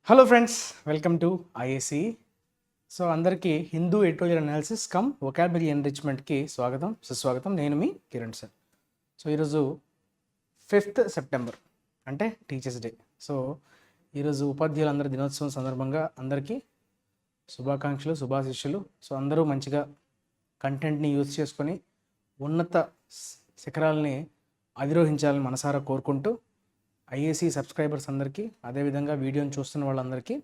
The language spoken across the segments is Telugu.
Hello friends, welcome to IACE. So అందరికీ Hindu editorial analysis cum vocabulary ఎన్రిచ్మెంట్కి స్వాగతం సుస్వాగతం. నేను మీ కిరణ్ సార్. సో ఈరోజు 5th సెప్టెంబర్ అంటే టీచర్స్ డే. సో ఈరోజు ఉపాధ్యాయులందరి దినోత్సవం సందర్భంగా అందరికీ శుభాకాంక్షలు, శుభాశిష్యులు. సో అందరూ మంచిగా కంటెంట్ని యూజ్ చేసుకొని ఉన్నత శిఖరాలని అధిరోహించాలని మనసారా కోరుకుంటూ IACE సబ్స్క్రైబర్స్ అందరికీ, అదేవిధంగా వీడియోని చూస్తున్న వాళ్ళందరికీ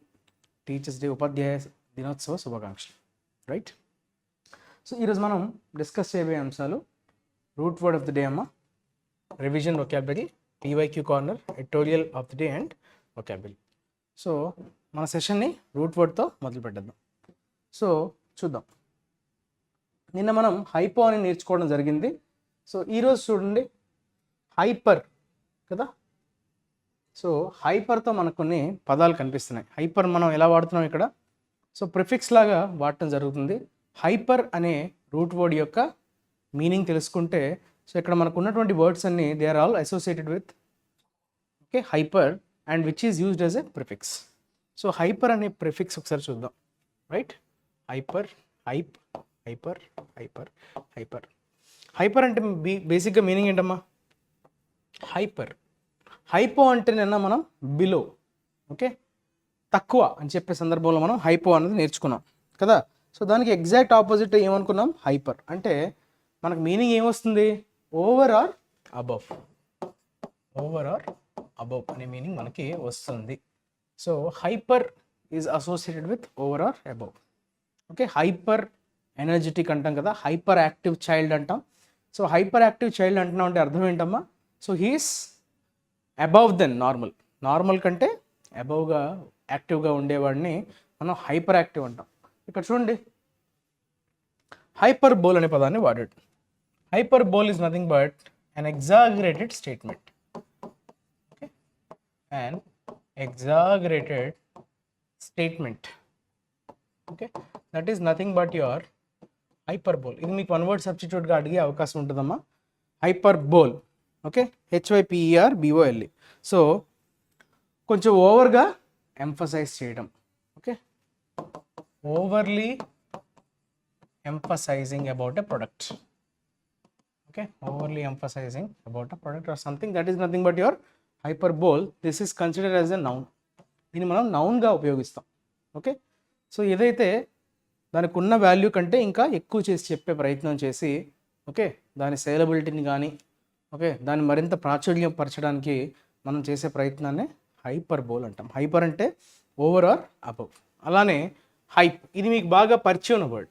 టీచర్స్ డే, ఉపాధ్యాయ దినోత్సవ శుభాకాంక్షలు. రైట్. సో ఈరోజు మనం డిస్కస్ చేయబోయే అంశాలు root word of the day అమ్మ, revision vocabulary, PYQ corner, editorial of the day and vocabulary. So మన సెషన్ని రూట్ వర్డ్తో మొదలు పెట్టేద్దాం. సో చూద్దాం. నిన్న మనం హైపో అని నేర్చుకోవడం జరిగింది. సో ఈరోజు చూడండి, హైపర్ కదా. సో హైపర్తో మనకు కొన్ని పదాలు కనిపిస్తున్నాయి. హైపర్ మనం ఎలా వాడుతున్నాం ఇక్కడ? సో ప్రిఫిక్స్ లాగా వాడటం జరుగుతుంది. హైపర్ అనే రూట్ వర్డ్ యొక్క మీనింగ్ తెలుసుకుంటే, సో ఇక్కడ మనకు ఉన్నటువంటి వర్డ్స్ అన్ని they are all associated with hyper and which is used as a prefix. So hyper అనే ప్రిఫిక్స్ ఒకసారి చూద్దాం. Right. Hyper, hype, hyper, hyper, hyper. Hyper అంటే బేసిక్గా మీనింగ్ ఏంటమ్మా? హైపర్. హైపో అంటే నిన్న మనం బిలో, తక్కువ అని చెప్పే సందర్భంలో మనం హైపో అనేది నేర్చుకున్నాం కదా. సో దానికి ఎగ్జాక్ట్ ఆపోజిట్ ఏమనుకున్నాం? హైపర్ అంటే మనకు మీనింగ్ ఏమొస్తుంది? Over or above. Over or above అనే మీనింగ్ మనకి వస్తుంది. So hyper is associated with over or above. Hyper energetic అంటాం కదా, హైపర్ యాక్టివ్ చైల్డ్ అంటాం. సో హైపర్ యాక్టివ్ చైల్డ్ అంటున్నాం అంటే అర్థం ఏంటమ్మా? So he's above than normal. Normal కంటే అబవ్గా యాక్టివ్గా ఉండేవాడిని మనం హైపర్ యాక్టివ్ అంటాం. ఇక్కడ చూడండి, హైపర్ బోల్ అనే పదాన్ని వాడాడు. Hyperbole is nothing but an exaggerated statement. An exaggerated statement. That is nothing but your hyperbole. ఇది మీకు వన్ వర్డ్ సబ్స్టిట్యూట్గా అడిగే అవకాశం ఉంటుందమ్మా. హైపర్బోల్. HYPERBOLE. సో కొంచెం ఓవర్గా ఎంఫసైజ్ చేయడం. Overly emphasising about a product. Overly emphasizing about a product or something, that is nothing but your hyperbole. This is considered as a noun. దీన్ని మనం నౌన్గా ఉపయోగిస్తాం. సో ఏదైతే దానికి ఉన్న వాల్యూ కంటే ఇంకా ఎక్కువ చేసి చెప్పే ప్రయత్నం చేసి దాని సేలబిలిటీని కానీ దాన్ని మరింత ప్రాచుర్యపరచడానికి మనం చేసే ప్రయత్నాన్ని హైపర్బోల్ అంటాం. హైపర్ అంటే ఓవర్ ఆర్ అబవ్. అలానే హైప్, ఇది మీకు బాగా పరిచయం ఉన్న వర్డ్.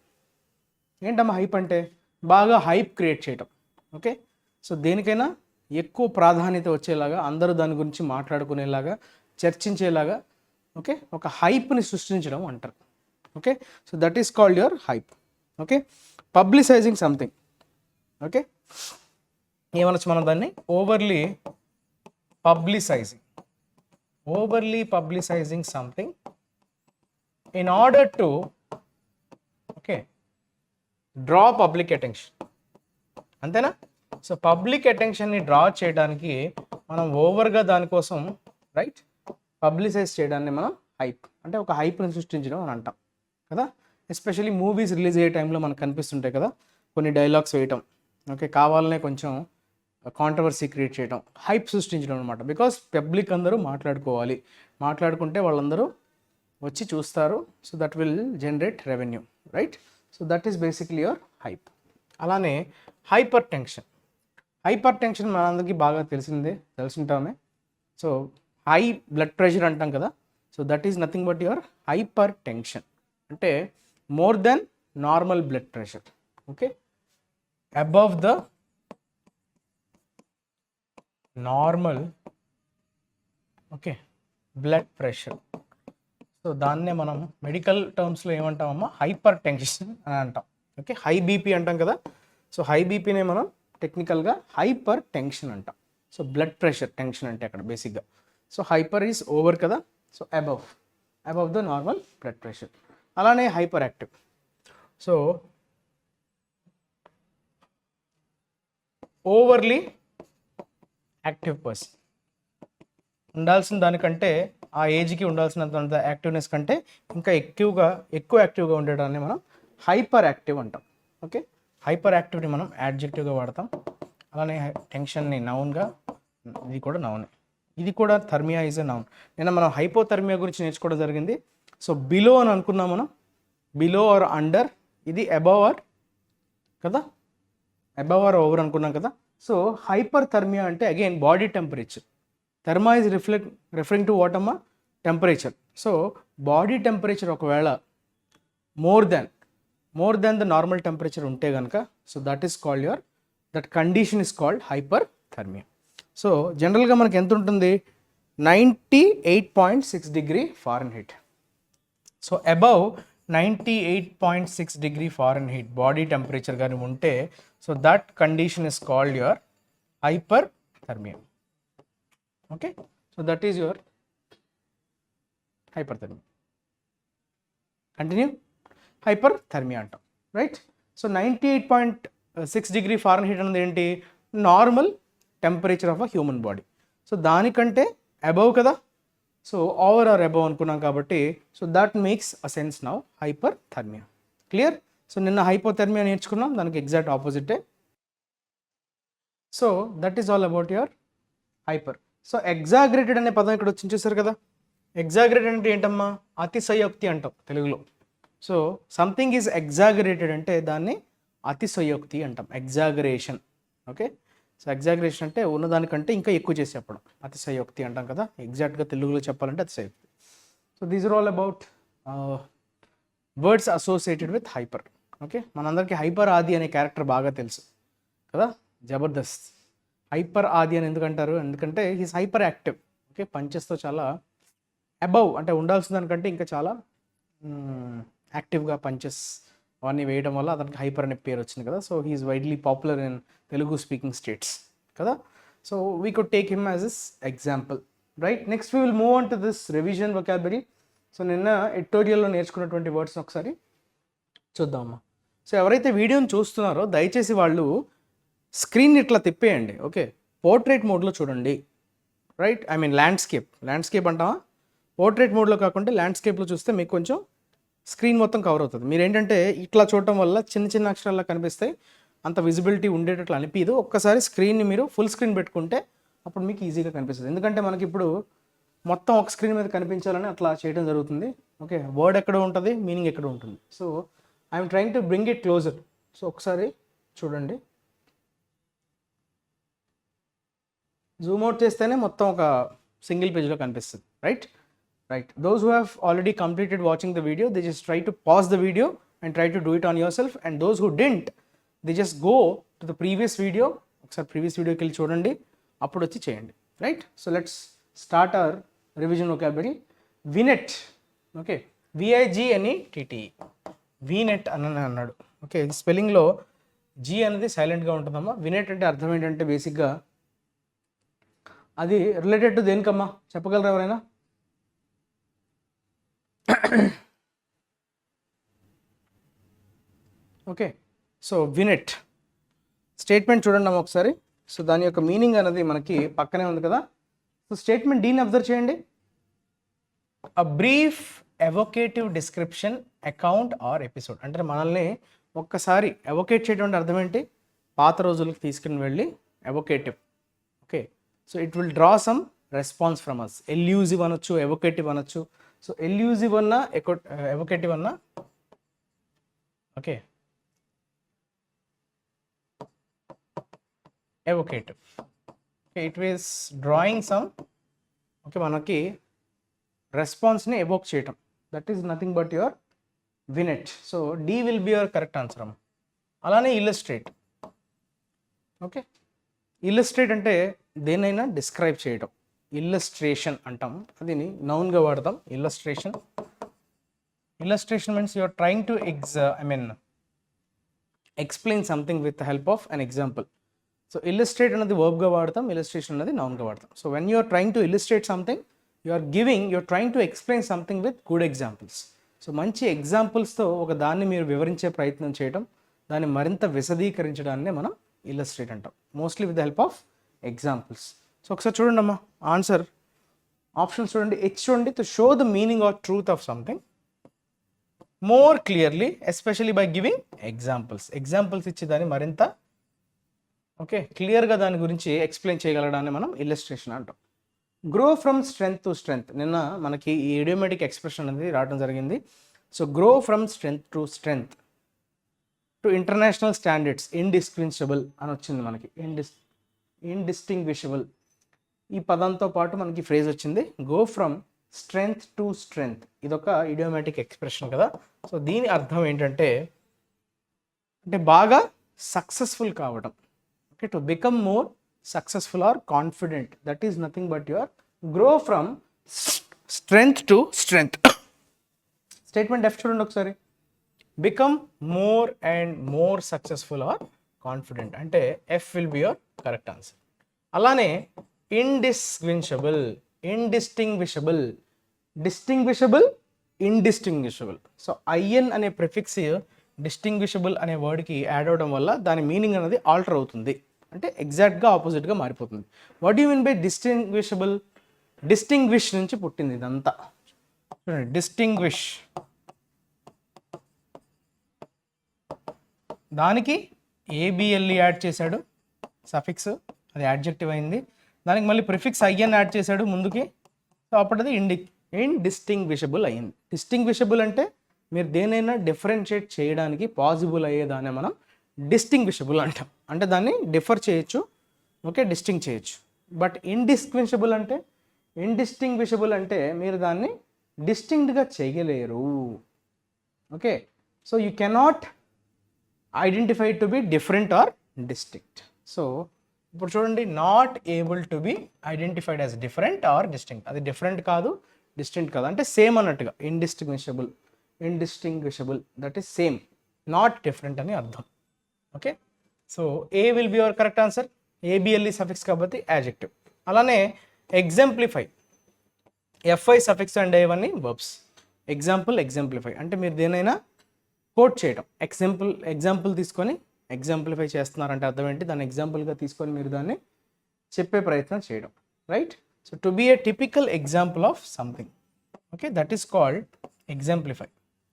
ఏంటమ్మా హైప్ అంటే? బాగా హైప్ క్రియేట్ చేయటం. సో దేనికైనా ఎక్కువ ప్రాధాన్యత వచ్చేలాగా, అందరూ దాని గురించి మాట్లాడుకునేలాగా, చర్చించేలాగా ఒక హైప్ని సృష్టించడం అంటారు. So that is called your hype. Publicising something. ఏమనొచ్చు మనం దాన్ని? Overly publicising. Overly publicising something in order to draw public attention. అంతేనా? సో పబ్లిక్ అటెన్షన్ని డ్రా చేయడానికి మనం ఓవర్గా దానికోసం పబ్లిసైజ్ చేయడాన్ని మనం హైప్ అంటే ఒక హైప్ని సృష్టించడం అని అంటాం కదా. ఎస్పెషల్లీ మూవీస్ రిలీజ్ అయ్యే టైంలో మనకు కనిపిస్తుంటాయి కదా, కొన్ని డైలాగ్స్ వేయటం, కావాలనే కొంచెం కాంట్రవర్సీ క్రియేట్ చేయడం, హైప్ సృష్టించడం అనమాట. బికాస్ పబ్లిక్ అందరూ మాట్లాడుకోవాలి, మాట్లాడుకుంటే వాళ్ళందరూ వచ్చి చూస్తారు. So that will generate revenue. So that is basically your hype. అలానే హైపర్ టెన్షన్. హైపర్ టెన్షన్ మనందరికీ బాగా తెలుసుంటామే. సో హై బ్లడ్ ప్రెషర్ అంటాం కదా. So that is nothing but your hypertension. అంటే more than normal blood pressure. Above the normal blood pressure. So దాన్నే మనం మెడికల్ టర్మ్స్లో ఏమంటామమ్మా? హైపర్ టెన్షన్ అని అంటాం. హై బీపీ అంటాం కదా. సో హై బీపీనే మనం టెక్నికల్గా హైపర్ టెన్షన్ అంటాం. సో బ్లడ్ ప్రెషర్ టెన్షన్ అంటే అక్కడ బేసిక్గా. సో హైపర్ ఈజ్ ఓవర్ కదా. So above the normal blood pressure. అలానే hyperactive. So overly active person. ఉండాల్సిన దానికంటే ఆ ఏజ్కి ఉండాల్సినంత యాక్టివ్నెస్ కంటే ఇంకా ఎక్కువ యాక్టివ్గా ఉండడాన్ని మనం హైపర్ యాక్టివ్ అంటాం. ఓకే, హైపర్ యాక్టివ్ని మనం యాడ్జెక్టివ్గా వాడతాం. అలానే టెన్షన్ని నౌన్గా, ఇది కూడా నౌన్, ఇది కూడా థర్మియా ఈజ్ ఎ నౌన్. నిన్న మనం హైపోథర్మియా గురించి నేర్చుకోవడం జరిగింది. సో బిలో అని అనుకున్నాం మనం, బిలో ఆర్ అండర్, ఇది అబవ్ ఆర్ కదా, అబవ్ ఆర్ ఓవర్ అనుకున్నాం కదా. సో హైపర్ థర్మియా అంటే again body temperature. Therma is referring to what అమ్మా, టెంపరేచర్. సో బాడీ టెంపరేచర్ ఒకవేళ more than the normal temperature ఉంటే కనుక, so that condition is called hyperthermia. So జనరల్గా మనకి ఎంత ఉంటుంది, 98.6 degree Fahrenheit. So above 98.6 degree Fahrenheit body temperature కానీ ఉంటే, so that condition is called your hyperthermia. Okay, so that is your hyperthermia. Continue, hyperthermia అంటాం, రైట్. సో 98.6 డిగ్రీ ఫారెన్హీట్ అనేది ఏంటి, normal temperature of a human body. So దానికంటే అబవ్ కదా, సో ఓవర్ ఆర్ అబవ్ అనుకున్నాం కాబట్టి, so that makes a sense now hyperthermia. Clear. So నిన్న హైపోథర్మియా నేర్చుకున్నాం, దానికి ఎగ్జాక్ట్ ఆపోజిటే. So that is all about your hyper. So exaggerated అనే పదం ఇక్కడ వచ్చి చూసారు కదా. ఎగ్జాగరేటెడ్ అంటే ఏంటమ్మా, అతిశయోక్తి అంటాం తెలుగులో. సో సంథింగ్ ఈజ్ ఎగ్జాగరేటెడ్ అంటే దాన్ని అతిశయోక్తి అంటాం, ఎగ్జాగరేషన్. ఓకే, సో ఎగ్జాగరేషన్ అంటే ఉన్నదానికంటే ఇంకా ఎక్కువ చేసి చెప్పడం, అతిశయోక్తి అంటాం కదా. ఎగ్జాక్ట్గా తెలుగులో చెప్పాలంటే అతిశయోక్తి. So these are all about words associated with hyper. Okay, మనందరికీ హైపర్ ఆది అనే క్యారెక్టర్ బాగా తెలుసు కదా, జబర్దస్త్. హైపర్ ఆది అని ఎందుకంటారు, ఎందుకంటే హీస్ హైపర్ యాక్టివ్. ఓకే, పంచెస్తో చాలా అబవ్, అంటే ఉండాల్సిన దానికంటే ఇంకా చాలా యాక్టివ్గా పంచెస్ అవన్నీ వేయడం వల్ల అతనికి హైపర్ అనే పేరు వచ్చింది కదా. So he is widely popular in Telugu speaking states కదా. So we could take him as is example, right. Next we will move on to this revision vocabulary. So నిన్న ఎడిటోరియల్లో నేర్చుకున్నటువంటి వర్డ్స్ని ఒకసారి చూద్దామమ్మా. సో ఎవరైతే వీడియోని చూస్తున్నారో దయచేసి వాళ్ళు స్క్రీన్ ఇట్లా తిప్పేయండి. ఓకే, పోర్ట్రేట్ మోడ్లో చూడండి, రైట్. ఐ మీన్ ల్యాండ్స్కేప్ అంటావా, పోర్ట్రేట్ మోడ్లో కాకుండా ల్యాండ్స్కేప్లో చూస్తే మీకు కొంచెం స్క్రీన్ మొత్తం కవర్ అవుతుంది. మీరు ఏంటంటే ఇట్లా చూడటం వల్ల చిన్న చిన్న అక్షరాల్లో కనిపిస్తాయి, అంత విజిబిలిటీ ఉండేటట్లు అనిపించదు. ఒక్కసారి స్క్రీన్ని మీరు ఫుల్ స్క్రీన్ పెట్టుకుంటే అప్పుడు మీకు ఈజీగా కనిపిస్తుంది. ఎందుకంటే మనకి ఇప్పుడు మొత్తం ఒక స్క్రీన్ మీద కనిపించాలని అట్లా చేయడం జరుగుతుంది. ఓకే, వర్డ్ ఎక్కడ ఉంటుంది, మీనింగ్ ఎక్కడ ఉంటుంది. So I'm trying to bring it closer. So ఒకసారి చూడండి, జూమ్ అవుట్ చేస్తేనే మొత్తం ఒక సింగిల్ పేజ్లో కనిపిస్తుంది, right. Those who have already completed watching the video, they just try to pause the video and try to do it on yourself. And those who didn't, they just go to the previous video. ఒకసారి ప్రీవియస్ వీడియోకి వెళ్ళి చూడండి, అప్పుడు వచ్చి చేయండి, right. So let's start our revision vocabulary. VNet. Okay, VIGNETT, vignette అని అన్నాడు. ఓకే, స్పెల్లింగ్లో జీ అనేది సైలెంట్గా ఉంటుందమ్మా. వినెట్ అంటే అర్థం ఏంటంటే బేసిక్గా అది రిలేటెడ్ టు దేనికమ్మా, చెప్పగలరా ఎవరైనా? ఓకే, సో వినెట్ స్టేట్మెంట్ చూడండి అమ్మ ఒకసారి. సో దాని యొక్క మీనింగ్ అనేది మనకి పక్కనే ఉంది కదా. సో స్టేట్మెంట్ డీని అబ్జర్వ్ చేయండి. A brief evocative description account or episode. అంటే మనల్ని ఒక్కసారి ఎవోకేట్ చేయడం అర్థం ఏంటి, పాత రోజులకు తీసుకుని వెళ్ళి evocative. Okay, so it will draw some response from us. Elusive అనొచ్చు, ఎవోకేటివ్ అనొచ్చు. సో ఎల్యూజివ్ అన్నా ఎవోకేటివ్ అన్నా okay, evocative. Okay, it is drawing some, okay, మనకి రెస్పాన్స్ని ఎవోక్ చేయటం. That is nothing but your vignette. So D will be your correct answer అమ్మ. అలానే ఇల్లస్ట్రేట్. ఓకే, ఇల్లస్ట్రేట్ అంటే దేనైనా డిస్క్రైబ్ చేయటం, ఇల్లస్ట్రేషన్ అంటాం, అది నౌన్గా వాడతాం. Illustration means you're trying to explain something with the help of an example. So illustrate అనేది వర్బ్గా వాడతాం, ఇల్లస్ట్రేషన్ అనేది నౌన్గా వాడతాం. So when you're trying to illustrate something, you're trying to explain something with good examples. So మంచి ఎగ్జాంపుల్స్తో ఒక దాన్ని మీరు వివరించే ప్రయత్నం చేయడం, దాన్ని మరింత విశదీకరించడాన్ని మనం ఇల్లస్ట్రేట్ అంటాం, mostly with the help of examples. So ఒకసారి చూడండి అమ్మా ఆన్సర్. ఆప్షన్ చూడండి, హెచ్ చూడండి, to show the meaning or truth of something more clearly especially by giving examples ఇచ్చి దాన్ని మరింత ఓకే క్లియర్గా దాని గురించి ఎక్స్ప్లెయిన్ చేయగలడాన్ని మనం ఇల్లస్ట్రేషన్ అంటాం. Grow from strength to strength, నిన్న మనకి ఈ ఇడియోమేటిక్ ఎక్స్ప్రెషన్ అనేది రావడం జరిగింది. So grow from strength to strength to international standards ఇండిస్టింగ్విషబుల్ అని వచ్చింది మనకి. ఇండిస్టింగ్విషబుల్ ఈ పదంతో పాటు మనకి ఫ్రేజ్ వచ్చింది, go from strength to strength. ఇదొక ఇడియోమేటిక్ ఎక్స్ప్రెషన్ కదా. సో దీని అర్థం ఏంటంటే బాగా సక్సెస్ఫుల్ కావడం. Okay, to become more successful or confident, that is nothing but your grow from strength to strength. Statement F చూడండి ఒకసారి, become more and more successful or confident అంటే F will be your correct answer. అలానే ఇండిస్టింగ్విషబుల్, ఇండిస్టింగ్విషబుల్. సో ఐఎన్ అనే ప్రిఫిక్స్ డిస్టింగ్విషబుల్ అనే వర్డ్కి యాడ్ అవడం వల్ల దాని మీనింగ్ అనేది ఆల్టర్ అవుతుంది, అంటే ఎగ్జాక్ట్గా ఆపోజిట్గా మారిపోతుంది. What you mean by distinguishable? Distinguish నుంచి పుట్టింది ఇదంతా. చూడండి, డిస్టింగ్విష్ దానికి ఏబిఎల్ఈ యాడ్ చేశాడు సఫిక్స్, అది యాడ్జెక్టివ్ అయింది. దానికి మళ్ళీ ప్రిఫిక్స్ ఐఎన్ యాడ్ చేశాడు ముందుకి, సో అప్పటిది ఇండిస్టింగ్విషబుల్ అయ్యింది. డిస్టింగ్విషబుల్ అంటే మీరు దేనైనా డిఫరెన్షియేట్ చేయడానికి పాసిబుల్ అయ్యేదాన్ని మనం డిస్టింగ్విషబుల్ అంటాం, అంటే దాన్ని డిఫర్ చేయొచ్చు, ఓకే, డిస్టింగ్ చేయొచ్చు. బట్ ఇండిస్టింగ్విషబుల్ అంటే మీరు దాన్ని డిస్టింక్ట్గా చేయలేరు. Okay, so you cannot identify to be different or distinct. So ఇప్పుడు చూడండి, not able to be identified as different or distinct, అది డిఫరెంట్ కాదు డిస్టింక్ట్ కాదు, అంటే సేమ్ అన్నట్టుగా. Indistinguishable that is same, not different అని అర్థం. Okay, so A will be your correct answer, A B L E suffix కాబట్టి యాడ్జెక్టివ్. అలానే ఎగ్జాంప్లిఫై, ఎఫ్ఐ సఫిక్స్ అండ్ ఇవన్నీ వర్బ్స్. ఎగ్జాంప్లిఫై అంటే మీరు దేనైనా కోట్ చేయడం. ఎగ్జాంపుల్ తీసుకొని ఎగ్జాంప్లిఫై చేస్తున్నారంటే అర్థం ఏంటి, దాన్ని ఎగ్జాంపుల్గా తీసుకొని మీరు దాన్ని చెప్పే ప్రయత్నం చేయడం, right? So to be a typical example of something, okay, that is called exemplify.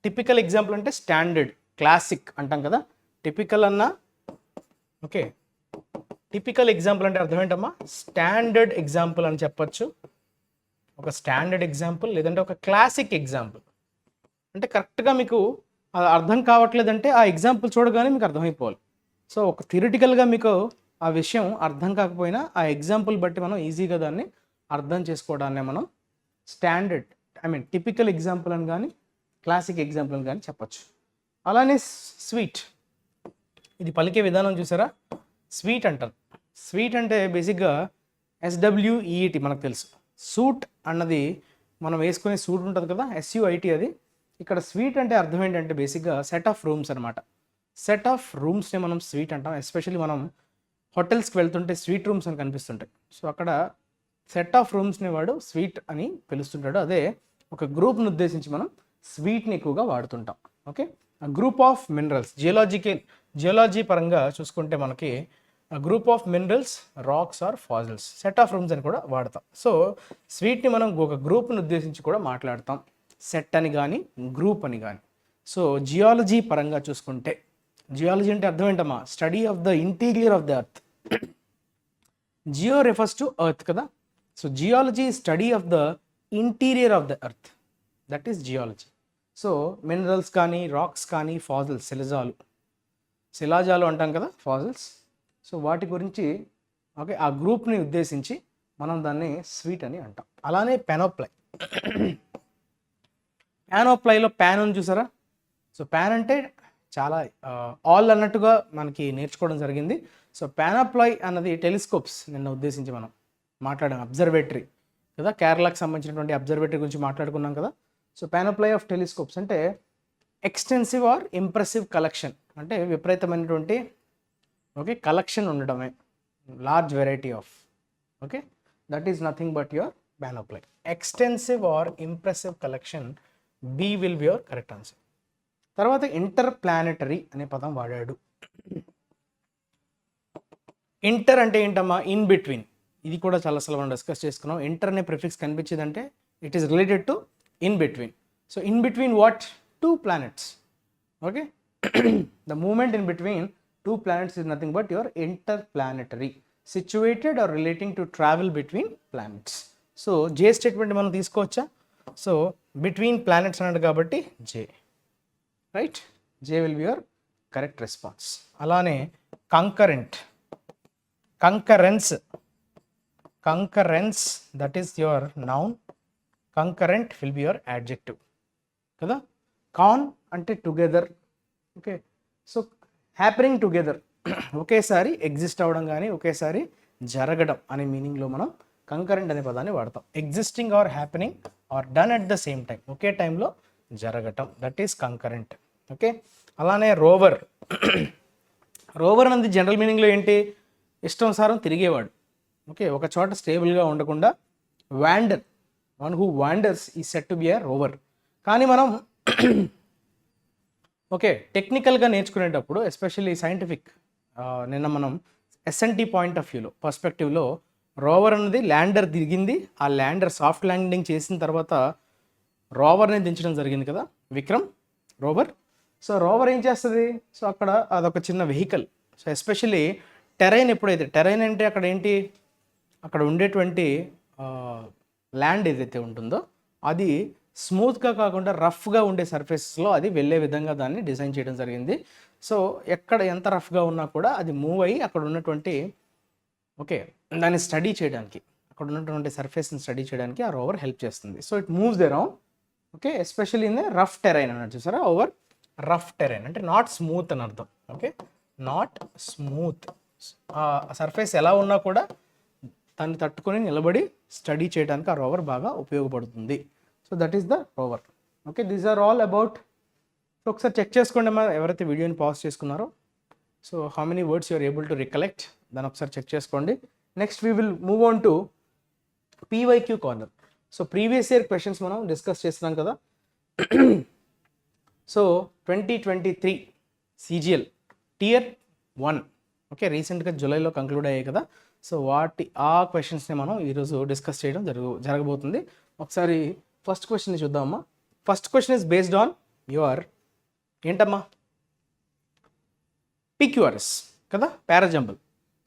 Typical example అంటే స్టాండర్డ్, క్లాసిక్ అంటాం కదా. టిపికల్ అన్నా ఓకే, టిపికల్ ఎగ్జాంపుల్ అంటే అర్థం ఏంటమ్మా, స్టాండర్డ్ ఎగ్జాంపుల్ అని చెప్పొచ్చు. ఒక స్టాండర్డ్ ఎగ్జాంపుల్ లేదంటే ఒక క్లాసిక్ ఎగ్జాంపుల్. అంటే కరెక్ట్గా మీకు అర్థం కావట్లేదంటే ఆ ఎగ్జాంపుల్ చూడగానే మీకు అర్థమైపోవాలి. సో ఒక థియరిటికల్గా మీకు ఆ విషయం అర్థం కాకపోయినా ఆ ఎగ్జాంపుల్ బట్టి మనం ఈజీగా దాన్ని అర్థం చేసుకోవడాన్ని మనం స్టాండర్డ్ టిపికల్ ఎగ్జాంపుల్ అని కానీ క్లాసిక్ ఎగ్జాంపుల్ అని కానీ చెప్పచ్చు. అలానే స్వీట్, ఇది పలికే విధానం చూసారా, స్వీట్ అంటారు. స్వీట్ అంటే బేసిక్గా ఎస్డబ్ల్యూఈటి మనకు తెలుసు. సూట్ అన్నది మనం వేసుకునే సూట్ ఉంటుంది కదా, ఎస్యుఐటి అది. ఇక్కడ స్వీట్ అంటే అర్థం ఏంటంటే బేసిక్గా సెట్ ఆఫ్ రూమ్స్ అనమాట. సెట్ ఆఫ్ రూమ్స్ని మనం స్వీట్ అంటాం. ఎస్పెషల్లీ మనం హోటల్స్కి వెళ్తుంటే స్వీట్ రూమ్స్ అని కనిపిస్తుంటాయి. సో అక్కడ సెట్ ఆఫ్ రూమ్స్ని వాడు స్వీట్ అని పిలుస్తుంటాడు. అదే ఒక గ్రూప్ని ఉద్దేశించి మనం స్వీట్ని ఎక్కువగా వాడుతుంటాం. Okay, group of minerals, geology పరంగా చూసుకుంటే మనకి group of minerals, rocks or fossils, set of rooms అని కూడా వాడతాం. సో స్వీట్ని మనం ఒక గ్రూప్ని ఉద్దేశించి కూడా మాట్లాడతాం, సెట్ అని కానీ గ్రూప్ అని కానీ. సో జియాలజీ పరంగా చూసుకుంటే, జియాలజీ అంటే అర్థం ఏంటమ్మా, study of the interior of the earth. Geo refers to earth కదా. So geology study of the interior of the earth, that is geology. So minerals కానీ రాక్స్ కానీ ఫాజిల్స్, శిలాజాలు అంటాం కదా ఫాజిల్స్. సో వాటి గురించి ఓకే ఆ గ్రూప్ని ఉద్దేశించి మనం దాన్ని స్వీట్ అని అంటాం. అలానే పెనోప్లై, ప్యానోప్లైలో ప్యాన్ అని చూసారా. సో ప్యాన్ అంటే చాలా ఆల్ అన్నట్టుగా మనకి నేర్చుకోవడం జరిగింది. సో ప్యానోప్లై అన్నది టెలిస్కోప్స్ నిన్న ఉద్దేశించి మనం మాట్లాడాం. అబ్జర్వేటరీ కదా, కేరళకు సంబంధించినటువంటి అబ్జర్వేటరీ గురించి మాట్లాడుకున్నాం కదా. సో ప్యానోప్లై ఆఫ్ టెలిస్కోప్స్ అంటే ఎక్స్టెన్సివ్ ఆర్ ఇంప్రెసివ్ కలెక్షన్, అంటే విపరీతమైనటువంటి ఓకే కలెక్షన్ ఉండడమే, large variety of, okay, that is nothing but your panoply. Extensive or impressive collection, B will be your correct answer. తర్వాత ఇంటర్ ప్లానెటరీ అనే పదం వాడాడు. ఇంటర్ అంటే ఏంటమ్మా, ఇన్ బిట్వీన్, ఇది కూడా చాలా మనం డిస్కస్ చేసుకున్నాం. ఇంటర్ అనే ప్రిఫిక్స్ కనిపించిందంటే it is related to in between. So in between what? 2 planets. Okay. The movement in between 2 planets is nothing but your interplanetary, situated or relating to travel between planets. So J statement మనం తీసుకోవచ్చా? సో బిట్వీన్ ప్లానెట్స్ అన్నాడు కాబట్టి J, right? J will be your correct response. అలానే concurrent, concurrence, that is your noun, concurrent will be your adjective కదా. కాన్ అంటే together. Okay, so happening together, ఒకేసారి ఎగ్జిస్ట్ అవ్వడం కానీ ఒకేసారి జరగడం అనే మీనింగ్లో మనం కంకరెంట్ అనే పదాన్ని వాడతాం. Existing or happening or done at the same time, ఒకే టైంలో జరగటం, దట్ ఈస్ కంకరెంట్. ఓకే, అలానే రోవర్. రోవర్ అనేది జనరల్ మీనింగ్లో ఏంటి? ఇష్టానుసారం తిరిగేవాడు. ఓకే, ఒక చోట స్టేబుల్గా ఉండకుండా wander, one who wanders is said to be a rover. కానీ మనం ఓకే టెక్నికల్గా నేర్చుకునేటప్పుడు ఎస్పెషల్లీ సైంటిఫిక్, నిన్న మనం ఎస్ఎన్టీ పాయింట్ ఆఫ్ వ్యూలో పర్స్పెక్టివ్లో రోవర్ అనేది ల్యాండర్ దిగింది, ఆ ల్యాండర్ సాఫ్ట్ ల్యాండింగ్ చేసిన తర్వాత రోవర్ని దించడం జరిగింది కదా, విక్రమ్ రోవర్. సో రోవర్ ఏం చేస్తుంది? సో అక్కడ అదొక చిన్న వెహికల్. సో ఎస్పెషల్లీ టెరైన్, ఎప్పుడైతే టెరైన్ అంటే అక్కడ ఏంటి, అక్కడ ఉండేటువంటి ల్యాండ్ ఏదైతే ఉంటుందో అది స్మూత్గా కాకుండా రఫ్గా ఉండే సర్ఫేసెస్లో అది వెళ్ళే విధంగా దాన్ని డిజైన్ చేయడం జరిగింది. సో ఎక్కడ ఎంత రఫ్గా ఉన్నా కూడా అది మూవ్ అయ్యి అక్కడ ఉన్నటువంటి ఓకే దాన్ని స్టడీ చేయడానికి, అక్కడ ఉన్నటువంటి సర్ఫేస్ని స్టడీ చేయడానికి ఆ రోవర్ హెల్ప్ చేస్తుంది. So it moves around. Okay, especially in the rough terrain అన్నట్టు, చూసారా? ఓవర్ రఫ్ టెరైన్ అంటే నాట్ స్మూత్ అని అర్థం. Okay, not smooth. ఆ సర్ఫేస్ ఎలా ఉన్నా కూడా దాన్ని తట్టుకొని నిలబడి స్టడీ చేయడానికి ఆ రోవర్ బాగా ఉపయోగపడుతుంది. So that is the rover. Okay, these are all about. So ఒకసారి చెక్ చేసుకోండి అమ్మా ఎవరైతే వీడియోని పాజ్ చేసుకున్నారో. So how many words you're able to recollect, దాన్ని ఒకసారి చెక్ చేసుకోండి. Next we will move on to PYQ corner. So previous year questions మనం డిస్కస్ చేస్తున్నాం కదా. సో 2023 CGL Tier 1 ఓకే రీసెంట్గా జూలైలో కంక్లూడ్ అయ్యాయి కదా. సో ఆ క్వశ్చన్స్ని మనం ఈరోజు డిస్కస్ చేయడం జరగబోతుంది. ఒకసారి ఫస్ట్ క్వశ్చన్ని చూద్దామమ్మా. First question is based on your ఏంటమ్మా PQRS కదా, పారాజంబుల్.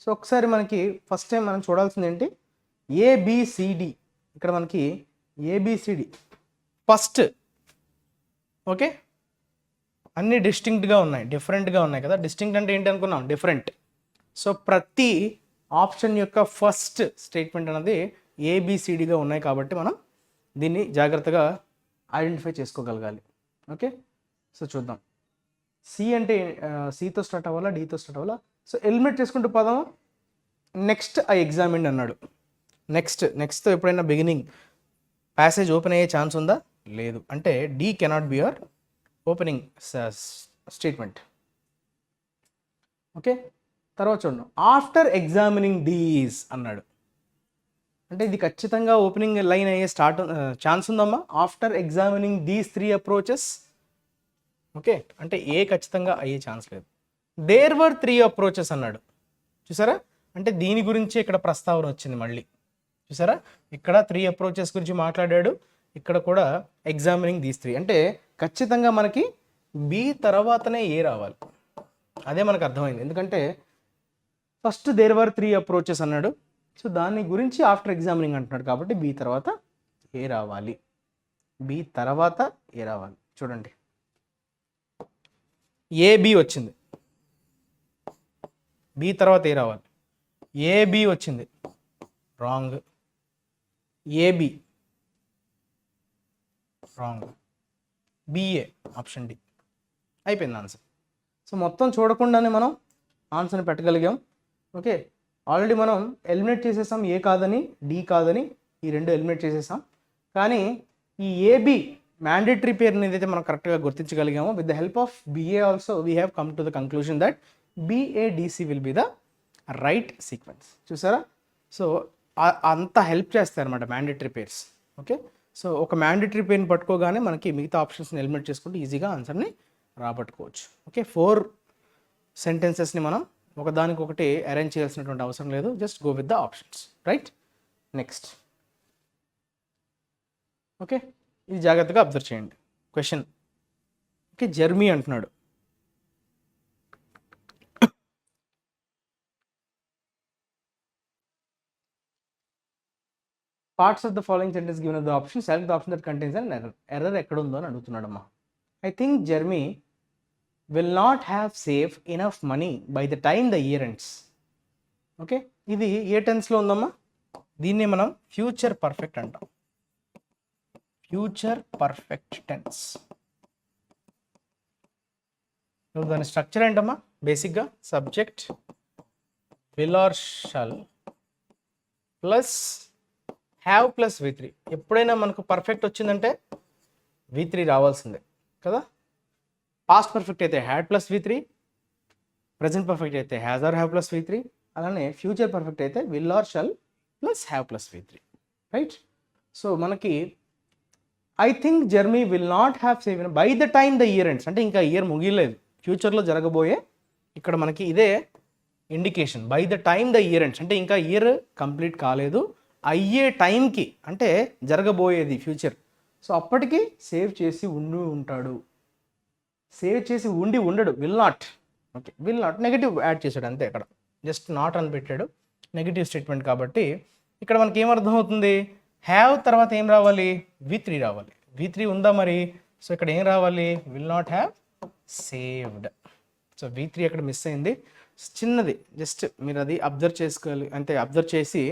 సో ఒకసారి మనకి ఫస్ట్ టైం మనం చూడాల్సింది ఏంటి, ABCD. ఇక్కడ మనకి ABCD ఫస్ట్. ఓకే, అన్నీ డిస్టింక్ట్గా ఉన్నాయి, డిఫరెంట్గా ఉన్నాయి కదా. డిస్టింక్ట్ అంటే ఏంటి అనుకున్నాం, డిఫరెంట్. సో ప్రతి ఆప్షన్ యొక్క ఫస్ట్ స్టేట్మెంట్ అనేది ABCDగా ఉన్నాయి కాబట్టి మనం దీన్ని జాగ్రత్తగా ఐడెంటిఫై చేసుకోగలగాలి. ఓకే, సో చూద్దాం. సి అంటే సితో స్టార్ట్ అవ్వాలా, డీతో స్టార్ట్ అవ్వాలా? సో ఎలిమినేట్ చేసుకుంటూ పదం నెక్స్ట్ ఐ ఎగ్జామిన్డ్ అన్నాడు. నెక్స్ట్తో ఎప్పుడైనా బిగినింగ్ ప్యాసేజ్ ఓపెన్ అయ్యే ఛాన్స్ ఉందా? లేదు. అంటే D cannot be your opening statement. Okay, తర్వాత చూడండి, ఆఫ్టర్ ఎగ్జామినింగ్ దీస్ అన్నాడు. అంటే ఇది ఖచ్చితంగా ఓపెనింగ్ లైన్ అయ్యే ఛాన్స్ ఉందమ్మా. After examining these 3 approaches. Okay, అంటే ఏ ఖచ్చితంగా అయ్యే ఛాన్స్ లేదు. దేర్ వర్ 3 అప్రోచెస్ అన్నాడు. చూసారా, అంటే దీని గురించి ఇక్కడ ప్రస్తావన వచ్చింది మళ్ళీ. చూసారా, ఇక్కడ 3 అప్రోచెస్ గురించి మాట్లాడాడు, ఇక్కడ కూడా ఎగ్జామినింగ్ దీస్ 3. అంటే ఖచ్చితంగా మనకి బి తర్వాతనే ఏ రావాలి, అదే మనకు అర్థమైంది. ఎందుకంటే ఫస్ట్ దేర్ వర్ 3 అప్రోచెస్ అన్నాడు. సో దాని గురించి ఆఫ్టర్ ఎగ్జామినింగ్ అంటున్నాడు కాబట్టి బి తర్వాత ఏ రావాలి, బి తర్వాత ఏ రావాలి. చూడండి, ఏబి వచ్చింది, బి తర్వాత ఏ రావాలి, ఏబి వచ్చింది, wrong. A B wrong, B A option D. అయిపోయింది ఆన్సర్. సో మొత్తం చూడకుండానే మనం ఆన్సర్ని పెట్టగలిగాం. ఓకే, ఆల్రెడీ మనం ఎలిమినేట్ చేసేసాం, ఏ కాదని డి కాదని, ఈ 2 ఎలిమినేట్ చేసేసాం. కానీ ఈ ఏబి మ్యాండేటరీ పేరుని ఏదైతే మనం కరెక్ట్గా గుర్తించగలిగామో, with the help of BA also we have come to the conclusion that BADC will be the right sequence. చూసారా, సో అంత హెల్ప్ చేస్తారన్నమాట మ్యాండేటరీ పేర్స్. ఓకే, సో ఒక మ్యాండేటరీ పేరుని పట్టుకోగానే మనకి మిగతా ఆప్షన్స్ని ఎలిమినేట్ చేసుకుంటే ఈజీగా ఆన్సర్ని రాబట్టుకోవచ్చు. ఓకే, 4 సెంటెన్సెస్ని మనం ఒకదానికొకటి అరేంజ్ చేయాల్సినటువంటి అవసరం లేదు, just go with the options, right? Next. Okay, ఇది జాగ్రత్తగా అబ్జర్వ్ చేయండి. క్వశ్చన్, ఓకే, జర్మీ అంటున్నాడు. Parts of the following sentence given the option, select the option that contains an error. Error ఎక్కడ ఉందో అని అడుగుతున్నాడమ్మా. I think Jeremy will not have save enough money by the time the year ends. Okay, ఇది ఏ టెన్స్లో ఉందమ్మా? దీన్ని మనం ఫ్యూచర్ పర్ఫెక్ట్ అంటాం. Future perfect tense. దాని స్ట్రక్చర్ ఏంటమ్మా? బేసిక్గా subject will or shall plus have plus V3. ఎప్పుడైనా మనకు పర్ఫెక్ట్ వచ్చిందంటే V3 రావాల్సిందే కదా. పాస్ట్ పర్ఫెక్ట్ అయితే had plus V3, present perfect అయితే has or have plus V3, అలానే ఫ్యూచర్ పర్ఫెక్ట్ అయితే will or shall plus have plus V3, right. So మనకి I think Jeremy will not have save by the time the year ends అంటే ఇంకా ఇయర్ ముగియలేదు, ఫ్యూచర్లో జరగబోయే, ఇక్కడ మనకి ఇదే indication. By the time the year ends అంటే ఇంకా ఇయర్ కంప్లీట్ కాలేదు, అయ్యే టైంకి అంటే జరగబోయేది ఫ్యూచర్. సో అప్పటికి సేవ్ చేసి ఉంటాడు. సేవ్ చేసి ఉండడు, will not. Okay, will not negative add చేశాడు అంతే, ఇక్కడ జస్ట్ నాట్ అని పెట్టాడు, నెగిటివ్ స్టేట్మెంట్ కాబట్టి ఇక్కడ మనకి ఏమర్థం అవుతుంది? హ్యావ్ తర్వాత ఏం రావాలి? V3 రావాలి. V3 ఉందా మరి? సో ఇక్కడ ఏం రావాలి? Will not have saved. So V3 అక్కడ మిస్ అయింది, చిన్నది, జస్ట్ మీరు అది అబ్జర్వ్ చేసుకోవాలి, అంటే అబ్జర్వ్ చేసి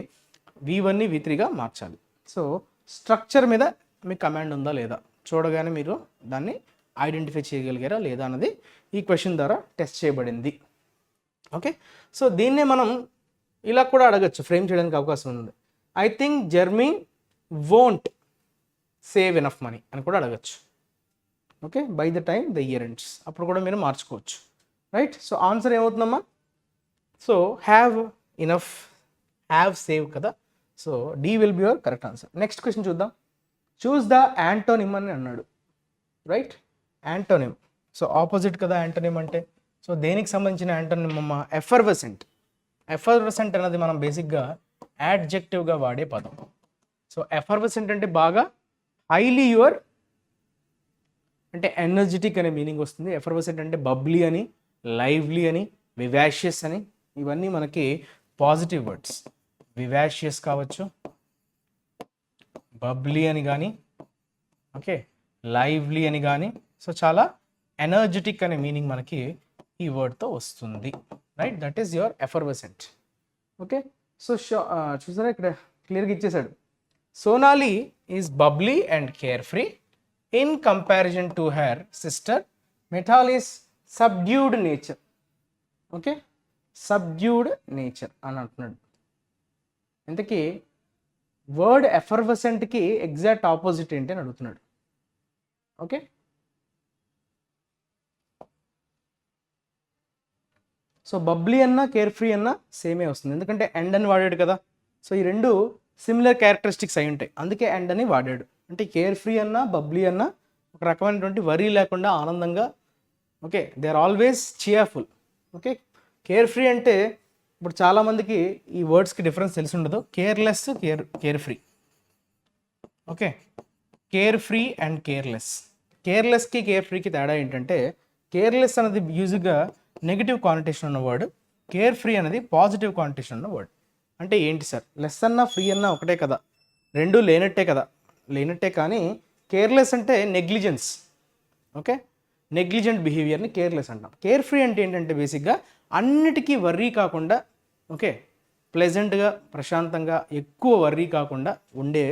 V1ని V3గా మార్చాలి. సో స్ట్రక్చర్ మీద మీకు కమాండ్ ఉందా లేదా చూడగానే మీరు దాన్ని ఐడెంటిఫై చేయగలిగారా లేదా అన్నది ఈ క్వశ్చన్ ద్వారా టెస్ట్ చేయబడింది. ఓకే, సో దీన్నే మనం ఇలా కూడా అడగచ్చు, ఫ్రేమ్ చేయడానికి అవకాశం ఉంది. I think Jeremy won't save enough money అని కూడా అడగచ్చు. Okay, by the time the year ends, అప్పుడు కూడా మీరు మార్చుకోవచ్చు, రైట్. సో ఆన్సర్ ఏమవుతుందమ్మా? So have enough, have save కదా. So D will be your correct answer. Next question చూద్దాం. చూస్ ద యాంటోనిమ్ అని అన్నాడు, రైట్. యాంటోనిమ్, సో ఆపోజిట్ కదా యాంటోనిమ్ అంటే. సో దేనికి సంబంధించిన యాంటోనిమ్ అమ్మా? ఎఫర్వసెంట్. ఎఫర్వసెంట్ అనేది మనం బేసిక్గా యాడ్జెక్టివ్గా వాడే పదం. సో ఎఫర్వసెంట్ అంటే బాగా హైలీ యువర్ అంటే ఎనర్జెటిక్ అనే మీనింగ్ వస్తుంది. ఎఫర్వసెంట్ అంటే బబ్లీ అని, లైవ్లీ అని, వివాషియస్ అని, ఇవన్నీ మనకి పాజిటివ్ వర్డ్స్. వివాషియస్ కావచ్చు, బబ్లీ అని కానీ, ఓకే, లైవ్లీ అని కానీ. సో చాలా ఎనర్జెటిక్ అనే మీనింగ్ మనకి ఈ వర్డ్తో వస్తుంది, right. That is your effervescent. Okay, so చూసారా ఇక్కడ క్లియర్గా ఇచ్చేసాడు. Sonali is bubbly and carefree in comparison to her sister. మెటాల్ is subdued nature. Okay, subdued nature అని అంటున్నాడు. ఇంతకీ వర్డ్ ఎఫర్వసెంట్కి ఎగ్జాక్ట్ ఆపోజిట్ ఏంటి అని అడుగుతున్నాడు. ఓకే, సో బబ్లీ అన్నా కేర్ ఫ్రీ అన్నా సేమే వస్తుంది, ఎందుకంటే ఎండ్ అని వాడాడు కదా. సో ఈ రెండు సిమిలర్ క్యారెక్టరిస్టిక్స్ అయి ఉంటాయి, అందుకే ఎండ్ అని వాడాడు. అంటే కేర్ ఫ్రీ అన్నా బబ్లీ అన్నా ఒక రకమైనటువంటి వరీ లేకుండా ఆనందంగా, okay, they are always cheerful. Okay, carefree అంటే ఇప్పుడు చాలామందికి ఈ వర్డ్స్కి డిఫరెన్స్ తెలిసి ఉండదు. Careless, carefree. Okay, carefree and careless. కేర్లెస్కి కేర్ ఫ్రీకి తేడా ఏంటంటే కేర్లెస్ అనేది యూజుగా నెగిటివ్ కానిటేషన్ ఉన్న వర్డ్, కేర్ ఫ్రీ అనేది పాజిటివ్ కానిటేషన్ ఉన్న వర్డ్. అంటే ఏంటి సార్, లెస్ అన్నా ఫ్రీ అన్నా ఒకటే కదా, రెండు లేనట్టే కదా? లేనట్టే, కానీ కేర్లెస్ అంటే నెగ్లిజెన్స్. ఓకే, నెగ్లిజెంట్ బిహేవియర్ని కేర్లెస్ అంటాం. కేర్ ఫ్రీ అంటే ఏంటంటే బేసిక్గా అన్నిటికీ వర్రీ కాకుండా, ఓకే, ప్లెజెంట్గా, ప్రశాంతంగా, ఎక్కువ వర్రీ కాకుండా ఉండే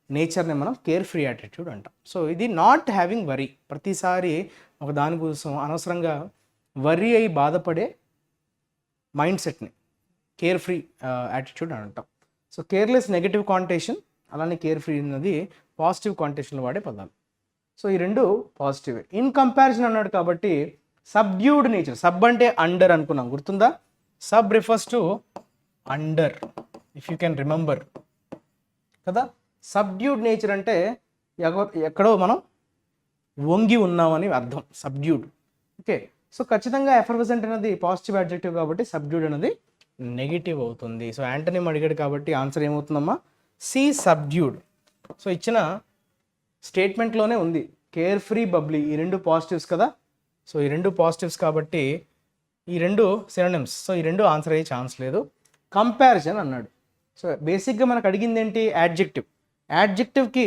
నేచర్ని మనం కేర్ ఫ్రీ యాటిట్యూడ్ అంటాం. సో ఇది నాట్ హ్యావింగ్ వరీ, ప్రతిసారి ఒక దాని కోసం అనవసరంగా వర్రీ అయి బాధపడే మైండ్ సెట్ని కేర్ ఫ్రీ యాటిట్యూడ్ అని అంటాం. సో కేర్లెస్ నెగిటివ్ కాంటేషన్, అలానే కేర్ ఫ్రీ అన్నది పాజిటివ్ కాంటేషన్లో వాడే పదాలు. సో ఈ రెండు పాజిటివ్. ఇన్ కంపారిజన్ అన్నాడు కాబట్టి సబ్డ్యూడ్ నేచర్. సబ్ అంటే అండర్ అనుకున్నాం, గుర్తుందా? Sub refers to under, if you can remember కదా. సబ్డ్యూడ్ నేచర్ అంటే ఎక్కడో మనం వంగి ఉన్నామని అర్థం, సబ్డ్యూడ్. ఓకే, సో ఖచ్చితంగా ఎఫర్వసెంట్ అనేది పాజిటివ్ అడ్జెక్టివ్ కాబట్టి సబ్డ్యూడ్ అనేది నెగిటివ్ అవుతుంది. సో యాంటోనిమ్ అడిగాడు కాబట్టి ఆన్సర్ ఏమవుతుందమ్మా? C subdued. సో ఇచ్చిన స్టేట్మెంట్లోనే ఉంది కేర్ ఫ్రీ బబ్లీ, ఈ రెండు పాజిటివ్స్ కదా. సో ఈ రెండు పాజిటివ్స్ కాబట్టి ఈ రెండు సినోనిమ్స్. సో ఈ రెండు ఆన్సర్ అయ్యే ఛాన్స్ లేదు. కంపారిజన్ అన్నాడు. సో బేసిక్గా మనకు అడిగింది ఏంటి? యాడ్జెక్టివ్. యాడ్జెక్టివ్కి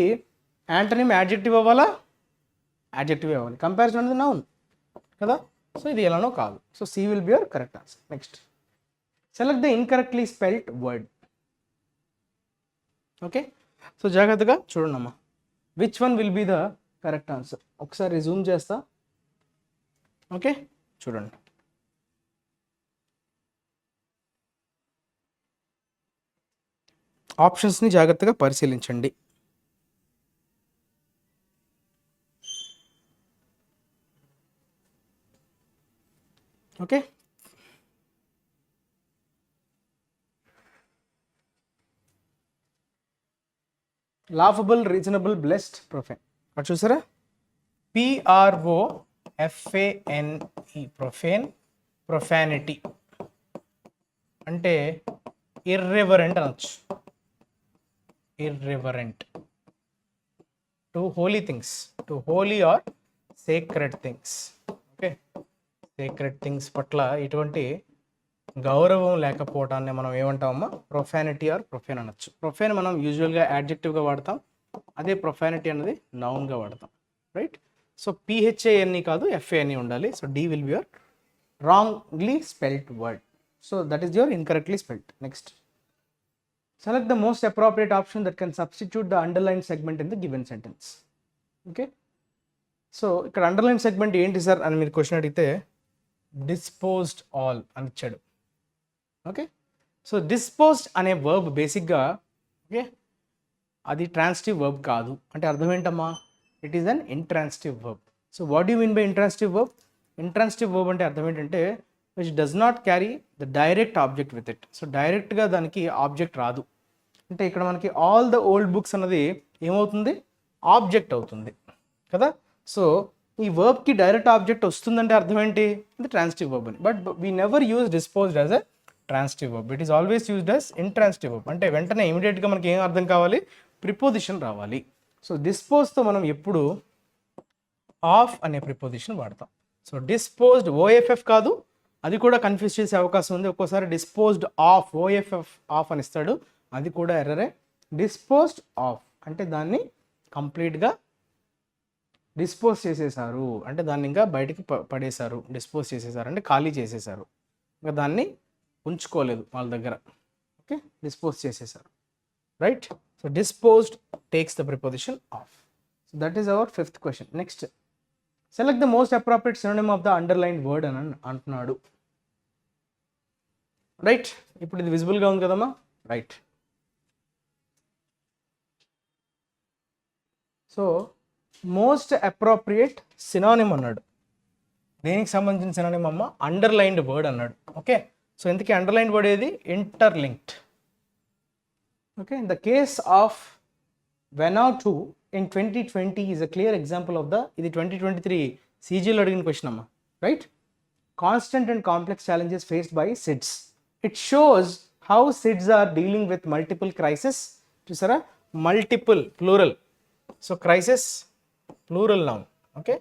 యాంటనిమ్ యాడ్జెక్టివ్ అవ్వాలా? యాడ్జెక్టివ్ అవ్వాలి. కంపారిజన్ అనేది నౌన్ కదా. సో ఇది ఎలానో కాదు. So C will be your correct answer. Next, select the incorrectly spelled word. Okay, so జాగ్రత్తగా చూడండి అమ్మా, which one will be the correct answer. ఒకసారి రిజ్యూమ్ చేస్తా. ఓకే, చూడండి. ఆప్షన్స్ని జాగ్రత్తగా పరిశీలించండి. Okay, laughable, reasonable, blessed, profane. అటు చూసారా? PROFANE, profane. ప్రొఫానిటీ అంటే ఇర్రెవరెంట్ అనొచ్చు. Irreverent to holy things, to Holi or sacred things. Okay, sacred things పట్ల ఇటువంటి గౌరవం లేకపోవటాన్ని మనం ఏమంటామమ్మా? ప్రొఫానిటీ ఆర్ ప్రొఫేన్ అనొచ్చు. ప్రొఫేన్ మనం యూజువల్గా యాడ్జెక్టివ్గా వాడతాం, అదే ప్రొఫానిటీ అనేది నౌన్గా వాడతాం. రైట్? సో PHANE కాదు, FANE ఉండాలి. So D will be your wrongly spelled word. So that is your incorrectly spelled. Next, select the most appropriate option that can substitute the underline segment in the given sentence. Okay, so ఇక్కడ అండర్లైన్ సెగ్మెంట్ ఏంటి సార్ అని మీరు క్వశ్చన్ అడిగితే డిస్పోజ్డ్ ఆల్ అని ఇచ్చాడు. ఓకే, సో డిస్పోజ్డ్ అనే వర్బ్ బేసిక్గా ఓకే అది ట్రాన్సిటివ్ వర్బ్ కాదు. అంటే అర్థం ఏంటమ్మా? It is an intransitive verb. So what you mean by intransitive verb? Intransitive verb అంటే అర్థం ఏంటంటే which does not carry the direct object with it. So డైరెక్ట్గా దానికి ఆబ్జెక్ట్ రాదు. అంటే ఇక్కడ మనకి ఆల్ ద ఓల్డ్ బుక్స్ అన్నది ఏమవుతుంది? ఆబ్జెక్ట్ అవుతుంది కదా. సో ఈ వర్బ్కి డైరెక్ట్ ఆబ్జెక్ట్ వస్తుందంటే అర్థం ఏంటి? ఇది ట్రాన్సిటివ్ వర్బ్ అని. But we never use disposed as a transitive verb. It is always used as intransitive verb. అంటే వెంటనే ఇమీడియట్గా మనకి ఏం అర్థం కావాలి? ప్రిపోజిషన్ రావాలి. సో డిస్పోజ్తో మనం ఎప్పుడు ఆఫ్ అనే ప్రిపోజిషన్ వాడతాం. సో డిస్పోజ్డ్ OFF కాదు, అది కూడా కన్ఫ్యూజ్ చేసే అవకాశం ఉంది. ఒక్కోసారి డిస్పోజ్డ్ ఆఫ్ OFF ఆఫ్ అని ఇస్తాడు, అది కూడా ఎర్రరే. డిస్పోజ్డ్ ఆఫ్ అంటే దాన్ని కంప్లీట్గా డిస్పోజ్ చేసేసారు, అంటే దాన్ని ఇంకా బయటికి పడేశారు. డిస్పోజ్ చేసేసారు అంటే ఖాళీ చేసేసారు, ఇంకా దాన్ని ఉంచుకోలేదు వాళ్ళ దగ్గర. ఓకే, డిస్పోజ్ చేసేసారు. Right? So disposed takes the preposition of. So that is our fifth question. Next, select the most appropriate synonym of the underlined word అని అంటున్నాడు. రైట్? ఇప్పుడు ఇది విజిబుల్గా ఉంది కదమ్మా. Right. So most appropriate synonym అన్నాడు. దేనికి సంబంధించిన సినానిమ్ అమ్మ? అండర్లైన్డ్ వర్డ్ అన్నాడు. ఓకే, సో ఇంతకీ అండర్లైన్డ్ వర్డ్ ఏది? Interlinked. Okay, in the case of Vanuatu in 2020 is a clear example of the, ఇది 2023 CGL అడిగిన క్వశ్చన్ అమ్మా. Right? Constant and complex challenges faced by SIDS. It shows how SIDS are dealing with multiple crises. చూసారా? Multiple plural. So crisis plural noun. Okay,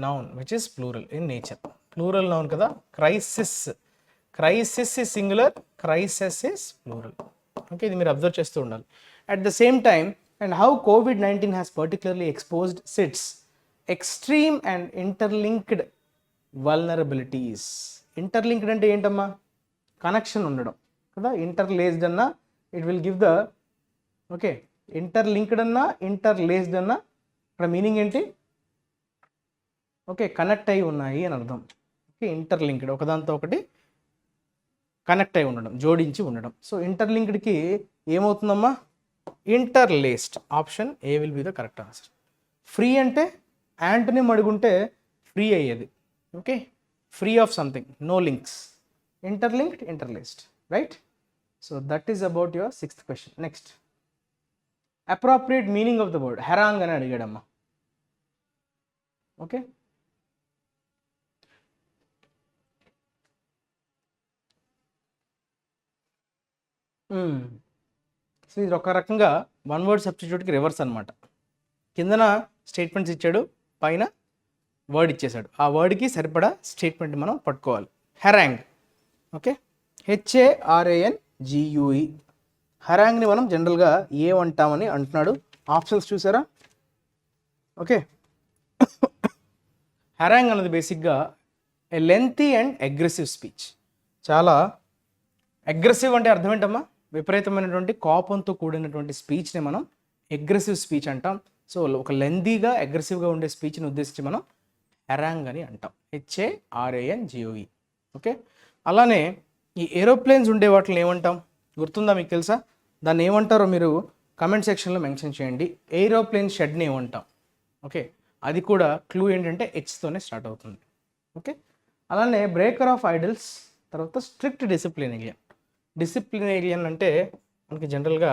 noun which is plural in nature. Plural noun కదా. Crisis, crisis is singular, crisis is plural. Okay, ఇది మీరు అబ్జర్వ్ చేస్తూ ఉండాలి. At the same time, and how COVID-19 has particularly exposed SIDS extreme and interlinked vulnerabilities. Interlinked అంటే ఏంటమ్మా? కనెక్షన్ ఉండడం కదా. ఇంటర్లేస్డ్ అన్నా it will give the, okay, interlinked అన్నా ఇంటర్లేస్డ్ అన్నా ఇక్కడ మీనింగ్ ఏంటి? ఓకే, కనెక్ట్ అయి ఉన్నాయి అని అర్థం. ఓకే, ఇంటర్లింక్డ్ ఒకదాంతో ఒకటి కనెక్ట్ అయి ఉండడం, జోడించి ఉండడం. సో ఇంటర్లింక్డ్కి ఏమవుతుందమ్మా? Interlaced. Option A will be the correct answer. Free అంటే యాంటనిమ్ అడుగుంటే ఫ్రీ అయ్యేది. Okay, free of something, no links. Interlinked, interlaced. Right? So that is about your sixth question. Next, appropriate meaning of the word. Harangue అని అడిగాడమ్మా. ఓకే, సో ఇది ఒక రకంగా వన్ వర్డ్ సబ్స్టిట్యూట్కి రివర్స్ అనమాట. కిందన స్టేట్మెంట్స్ ఇచ్చాడు, పైన వర్డ్ ఇచ్చేసాడు. ఆ వర్డ్కి సరిపడా స్టేట్మెంట్ మనం పట్టుకోవాలి. హెరాంగ్, ఓకే, HARANGUE. హెరాంగ్ని మనం జనరల్గా ఏమంటామని అంటున్నాడు. ఆప్షన్స్ చూసారా? ఓకే, హెరాంగ్ అన్నది బేసిక్గా ఏ లెంతీ అండ్ అగ్రెసివ్ స్పీచ్. చాలా అగ్రెసివ్ అంటే అర్థం ఏంటమ్మా? విపరీతమైనటువంటి కోపంతో కూడినటువంటి స్పీచ్ని మనం అగ్రెసివ్ స్పీచ్ అంటాం. సో ఒక లెంతీగా అగ్రెసివ్గా ఉండే స్పీచ్ని ఉద్దేశించి మనం హెరాంగ్ అని అంటాం. HARANGUE. ఓకే, అలానే ఈ ఏరోప్లేన్స్ ఉండే వాటిని ఏమంటాం గుర్తుందా? మీకు తెలుసా? దాన్ని ఏమంటారో మీరు కమెంట్ సెక్షన్లో మెన్షన్ చేయండి. ఏరోప్లేన్ షెడ్ని ఏమంటాం? ఓకే, అది కూడా క్లూ ఏంటంటే హెచ్తోనే స్టార్ట్ అవుతుంది. ఓకే, అలానే బ్రేకర్ ఆఫ్ ఐడల్స్, తర్వాత స్ట్రిక్ట్ డిసిప్లినేరియన్. డిసిప్లినేరియన్ అంటే మనకి జనరల్గా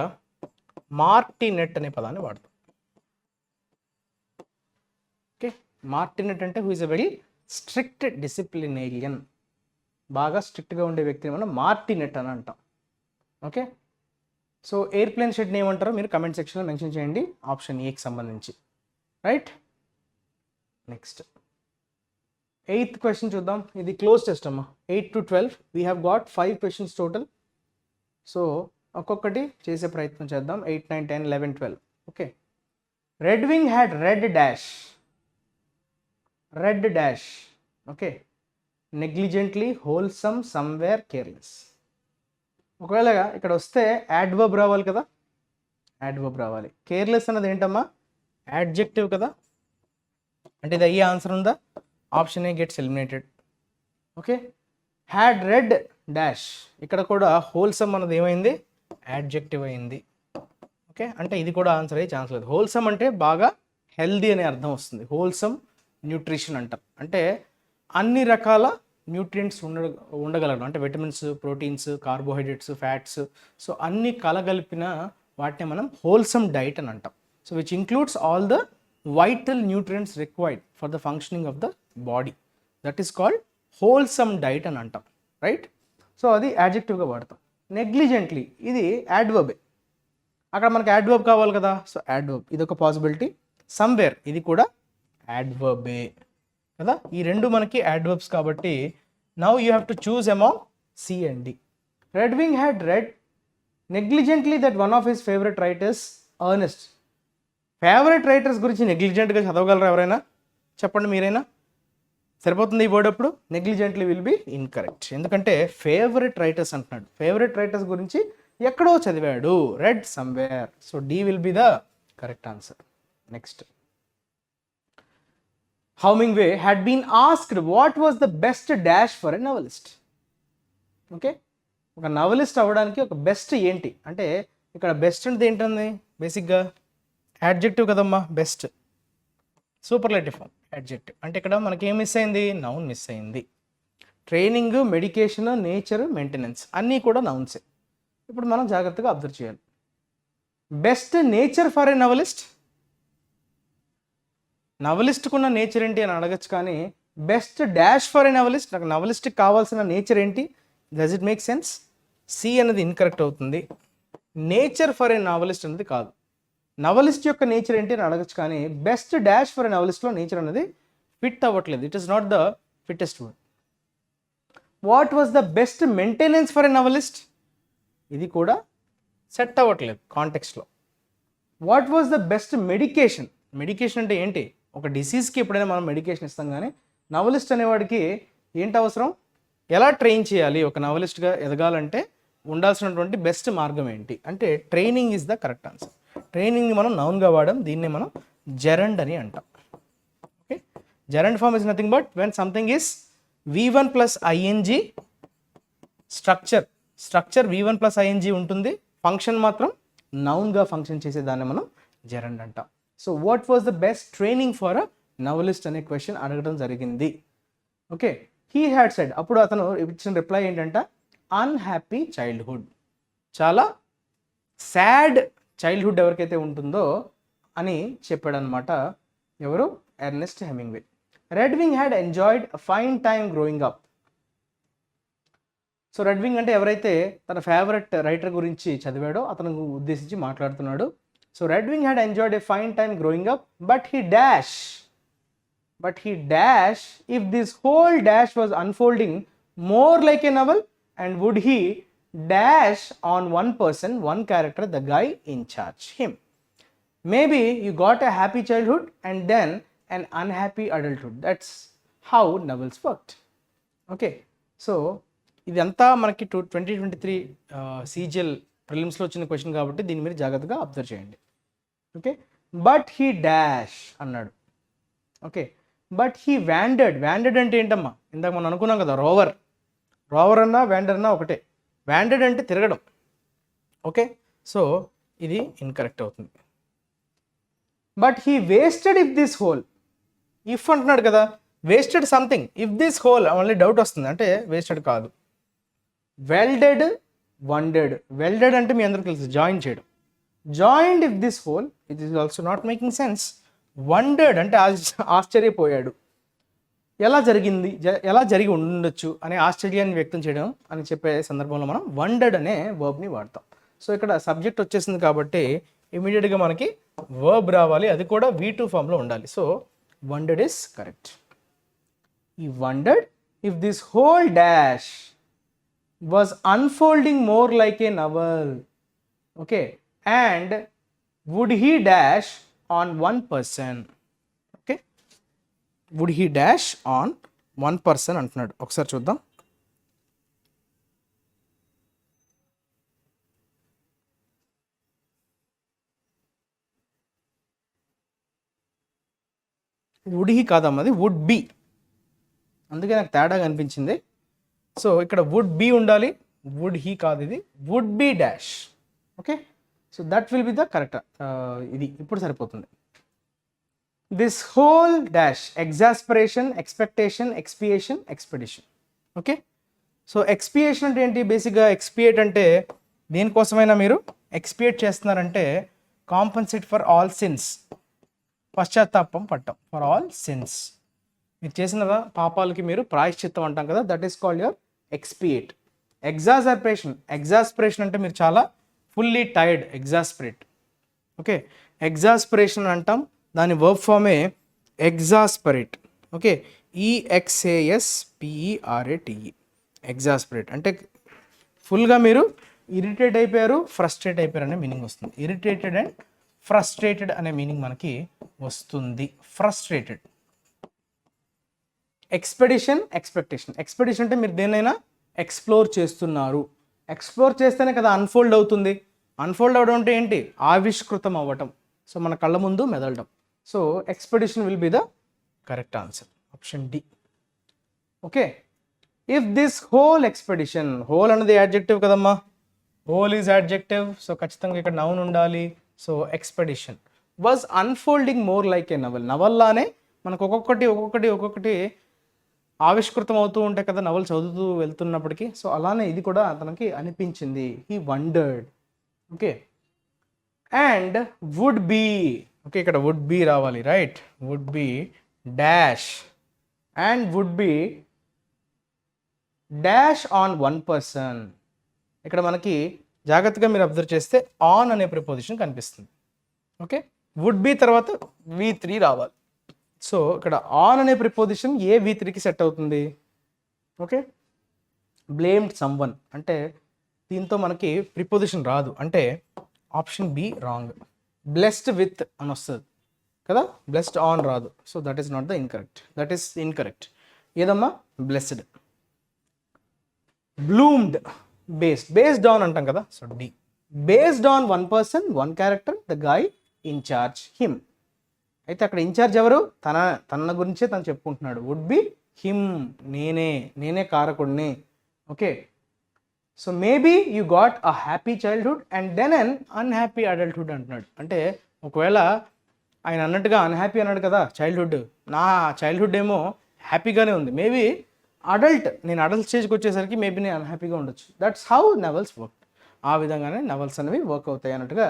మార్టినెట్ అనే పదాన్ని వాడతాం. ఓకే, మార్టినెట్ అంటే who is a very strict disciplinarian. బాగా స్ట్రిక్ట్గా ఉండే వ్యక్తిని మనం మార్టినెట్ అని అంటాం. ఓకే, సో ఎయిర్ప్లేన్ షెడ్ని ఏమంటారో మీరు కమెంట్ సెక్షన్లో మెన్షన్ చేయండి ఆప్షన్ ఏకి సంబంధించి. రైట్, నెక్స్ట్ 8th క్వశ్చన్ చూద్దాం. ఇది క్లోజ్ టెస్ట్ అమ్మా. 8 to 12 we have got 5 questions total. So ఒక్కొక్కటి చేసే ప్రయత్నం చేద్దాం. 8, 9, 10, 11, 12. Okay, red wing had read dash. Read dash. Okay, negligently, wholesome, somewhere, careless. ఒకవేళ ఇక్కడ వస్తే యాడ్వర్బ్ రావాలి కదా, యాడ్వర్బ్ రావాలి. కేర్లెస్ అన్నది ఏంటమ్మా? యాడ్జెక్టివ్ కదా, అంటే ఇది అయ్యే ఆన్సర్ ఉందా? Option A gets eliminated. Okay, had read dash. ఇక్కడ కూడా హోల్సమ్ అన్నది ఏమైంది? యాడ్జెక్టివ్ అయింది. ఓకే, అంటే ఇది కూడా ఆన్సర్ అయ్యే ఛాన్స్ లేదు. హోల్సమ్ అంటే బాగా హెల్దీ అనే అర్థం వస్తుంది. హోల్సమ్ న్యూట్రిషన్ అంటారు, అంటే అన్ని రకాల న్యూట్రియంట్స్ ఉండగలగడం, అంటే vitamins, proteins, carbohydrates, fats, so అన్ని కలగలిపిన వాటిని మనం హోల్సమ్ డైట్ అని అంటాం. So which includes all the vital nutrients required for the functioning of the body. That is called wholesome diet అని అంటాం. రైట్, సో అది యాడ్జెక్టివ్గా వాడతాం. నెగ్లిజెంట్లీ ఇది యాడ్వర్బే. అక్కడ మనకి యాడ్వర్బ్ కావాలి కదా, సో యాడ్వర్బ్ ఇది ఒక పాసిబిలిటీ. సమ్వేర్ ఇది కూడా యాడ్వర్బే కదా. ఈ రెండు మనకి యాడ్వర్బ్స్ కాబట్టి now you have to choose among C and D. Red wing had read negligently that one of his favourite writers Ernest. Favourite writers గురించి నెగ్లిజెంట్గా చదవగలరా ఎవరైనా? చెప్పండి మీరైనా. సరిపోతుంది ఈ వర్డ్. అప్పుడు నెగ్లిజెంట్లీ విల్ బి ఇన్కరెక్ట్, ఎందుకంటే ఫేవరెట్ రైటర్స్ అంటున్నాడు. ఫేవరెట్ రైటర్స్ గురించి ఎక్కడో చదివాడు, read somewhere. So D will be the correct answer. Next, Hemingway had been asked what was the best dash for a novelist. Okay, ఒక నవలిస్ట్ అవ్వడానికి ఒక బెస్ట్ ఏంటి అంటే, ఇక్కడ బెస్ట్ అంటే ఏంటండి? బేసిక్గా యాడ్జెక్టివ్ కదమ్మా బెస్ట్. Superlative form adjective. అంటే ఇక్కడ మనకి ఏం మిస్ అయింది? నౌన్ మిస్ అయింది. ట్రైనింగ్, మెడికేషన్, నేచర్, మెయింటెనెన్స్ అన్నీ కూడా నౌన్సే. ఇప్పుడు మనం జాగ్రత్తగా అబ్జర్వ్ చేయాలి. Best nature for a novelist. నవలిస్ట్కున్న నేచర్ ఏంటి అని అడగచ్చు, కానీ best dash for a novelist, నాకు నవలిస్ట్కి కావాల్సిన నేచర్ ఏంటి? Does it make sense? C అనేది ఇన్కరెక్ట్ అవుతుంది. నేచర్ ఫర్ ఏ నవలిస్ట్ అనేది కాదు. నవలిస్ట్ యొక్క నేచర్ ఏంటి అని అడగచ్చు, కానీ బెస్ట్ డాష్ ఫర్ ఏ నవలిస్ట్లో నేచర్ అనేది ఫిట్ అవ్వట్లేదు. It is not the fittest word. What was the best maintenance for a novelist? ఇది కూడా సెట్ అవ్వట్లేదు కాంటెక్స్ట్లో. What was the best medication? Medication అంటే ఏంటి? ఒక డిసీజ్కి ఎప్పుడైనా మనం మెడికేషన్ ఇస్తాం, కానీ నవలిస్ట్ అనేవాడికి ఏంటి అవసరం? ఎలా ట్రైన్ చేయాలి? ఒక నవలిస్ట్గా ఎదగాలంటే ఉండాల్సినటువంటి బెస్ట్ మార్గం ఏంటి అంటే training is the correct answer. ట్రైనింగ్ని మనం నౌన్గా వాడడం, దీన్నే మనం జెరండ్ అని అంటాం. Okay, gerund form is nothing but when something is V1 plus ING structure. Structure V1 plus ING ఉంటుంది, ఫంక్షన్ మాత్రం నౌన్గా ఫంక్షన్ చేసేదాన్ని మనం జెరండ్ అంటాం. So what was the best training for a novelist అనే క్వశ్చన్ అడగడం జరిగింది. ఓకే, హీ హ్యాడ్ సెడ్, అప్పుడు అతను ఇచ్చిన రిప్లై ఏంటంటే అన్హ్యాపీ చైల్డ్హుడ్. చాలా సాడ్ చైల్డ్హుడ్ ఎవరికైతే ఉంటుందో అని చెప్పాడనమాట. ఎవరు? Ernest Hemingway. Red wing had enjoyed a fine time growing up. So Red Wing అంటే ఎవరైతే తన ఫేవరెట్ రైటర్ గురించి చదివాడో అతను ఉద్దేశించి మాట్లాడుతున్నాడు. So Red wing had enjoyed a fine time growing up but he dash if this whole dash was unfolding more like a novel, and would he dash on one person, one character, the guy in charge, him. Maybe you got a happy childhood and then an unhappy adulthood. That's how novels worked. Okay, so ఇదంతా మనకి 2023 CGL ప్రిలిమ్స్లో వచ్చిన క్వశ్చన్ కాబట్టి దీన్ని మీరు జాగ్రత్తగా అబ్జర్వ్ చేయండి. ఓకే, బట్ హీ డాష్ అన్నాడు. ఓకే, బట్ హీ వ్యాండెడ్ అంటే ఏంటమ్మా? ఇందాక మనం అనుకున్నాం కదా, రోవర్ అన్నా వ్యాండర్ అన్నా ఒకటే. వ్యాండెడ్ అంటే తిరగడం. ఓకే, సో ఇది ఇన్కరెక్ట్ అవుతుంది. But he wasted if this whole, if అంటున్నాడు కదా, wasted something, if this whole మళ్ళీ డౌట్ వస్తుంది, అంటే వేస్టెడ్ కాదు. వెల్డెడ్, వండెడ్. వెల్డెడ్ అంటే మీ అందరికీ తెలుసు, జాయిన్ చేయడం. Joined if this whole, it is also not making sense. Wondered అంటే ఆశ్చర్యపోయాడు, ఎలా జరిగి ఉండొచ్చు అనే ఆశ్చర్యాన్ని వ్యక్తం చేయడం అని చెప్పే సందర్భంలో మనం వండెడ్ అనే వర్బ్ని వాడతాం. సో ఇక్కడ సబ్జెక్ట్ వచ్చేసింది కాబట్టి ఇమీడియట్గా మనకి వర్బ్ రావాలి, అది కూడా V2 ఫామ్లో ఉండాలి. So wondered is correct. ఈ wondered if this whole dash was unfolding more like a novel. Okay, and would he dash on one person? Okay, would he dash on one person అంటున్నాడు. ఒకసారి చూద్దాం. వుడ్ హీ కాదమ్మది, వుడ్ బి. అందుకే నాకు తేడా కనిపించింది. సో ఇక్కడ వుడ్ బి ఉండాలి, వుడ్ హీ కాదు, ఇది would be dash. Okay, so that will be the correct. ఇది ఇప్పుడు సరిపోతుంది. This whole dash, exasperation, expectation, expiation, expedition. Okay, so expiation అంటే ఏంటి? బేసిక్గా ఎక్స్పియేట్ అంటే దేనికోసమైనా మీరు ఎక్స్పియేట్ చేస్తున్నారంటే కాంపన్సేట్ ఫర్ ఆల్ సిన్స్, పశ్చాత్తాపం పట్టం, ఫర్ ఆల్ సిన్స్. మీరు చేసిన పాపాలకి మీరు ప్రాయశ్చిత్తం అంటాం కదా, దట్ ఈస్ కాల్డ్ యువర్ ఎక్స్పియేట్. ఎగ్జాస్పరేషన్ అంటే మీరు చాలా ఫుల్లీ టైర్డ్, ఎగ్జాస్పరేట్. ఓకే, ఎగ్జాస్పరేషన్ అంటాం, దాని వర్బ్ ఫామే ఎగ్జాస్పరేట్. ఓకే, EXASPERATE, ఎగ్జాస్పరేట్ అంటే ఫుల్గా మీరు ఇరిటేట్ అయిపోయారు, ఫ్రస్ట్రేట్ అయిపోయారు అనే మీనింగ్ వస్తుంది. ఇరిటేటెడ్ అండ్ ఫ్రస్ట్రేటెడ్ అనే మీనింగ్ మనకి వస్తుంది. ఫ్రస్ట్రేటెడ్. Expedition, expectation. ఎక్స్పెడిషన్ అంటే మీరు దేన్నైనా ఎక్స్ప్లోర్ చేస్తున్నారు. ఎక్స్ప్లోర్ చేస్తేనే కదా అన్ఫోల్డ్ అవుతుంది. అన్ఫోల్డ్ అవ్వడం అంటే ఏంటి? ఆవిష్కృతం అవ్వటం. సో మన కళ్ళ ముందు మెదలడం. So expedition will be the correct answer, option D. Okay, if this whole expedition, whole అన్నది యాడ్జెక్టివ్ కదమ్మా, హోల్ ఈజ్ యాడ్జెక్టివ్. సో ఖచ్చితంగా ఇక్కడ నౌన్ ఉండాలి. So expedition was unfolding more like a novel. నవల్లానే మనకు ఒక్కొక్కటి ఆవిష్కృతం అవుతూ ఉంటాయి కదా నవల్ చదువుతూ వెళ్తున్నప్పటికీ. సో అలానే ఇది కూడా అతనికి అనిపించింది. He wondered. Okay, and would be. Okay, ఇక్కడ వుడ్ బీ రావాలి, right. Would be dash, and would be dash on one person. ఇక్కడ మనకి జాగ్రత్తగా మీరు అబ్జర్వ్ చేస్తే ఆన్ అనే ప్రిపోజిషన్ కనిపిస్తుంది. ఓకే, వుడ్ బీ తర్వాత V3 రావాలి. సో ఇక్కడ ఆన్ అనే ప్రిపోజిషన్ ఏ V3కి సెట్ అవుతుంది? ఓకే, బ్లేమ్డ్ సమ్వన్ అంటే దీంతో మనకి ప్రిపోజిషన్ రాదు, అంటే option B wrong. Blessed with అని వస్తుంది కదా, బ్లెస్డ్ ఆన్ రాదు. So that is not the incorrect, that is incorrect. ఏదమ్మా? బ్లెస్డ్. బ్లూమ్డ్, బేస్డ్ ఆన్ అంటాం కదా, so D. Based on one person, one character, the guy in charge, him. అయితే అక్కడ ఇన్ఛార్జ్ ఎవరు? తన గురించే తను చెప్పుకుంటున్నాడు. వుడ్ బి హిమ్, నేనే కారకుడిని. Okay, so maybe you got a happy childhood and then un unhappy adulthood అంటున్నాడు. అంటే ఒకవేళ ఆయన అన్నట్టుగా అన్హ్యాపీ అన్నాడు కదా చైల్డ్హుడ్, నా చైల్డ్హుడ్ ఏమో హ్యాపీగానే ఉంది. మేబీ నేను అడల్ట్ స్టేజ్కి వచ్చేసరికి మేబీ నేను అన్హ్యాపీగా ఉండొచ్చు. That's how novels work. ఆ విధంగానే నవల్స్ అనేవి వర్క్ అవుతాయి అన్నట్టుగా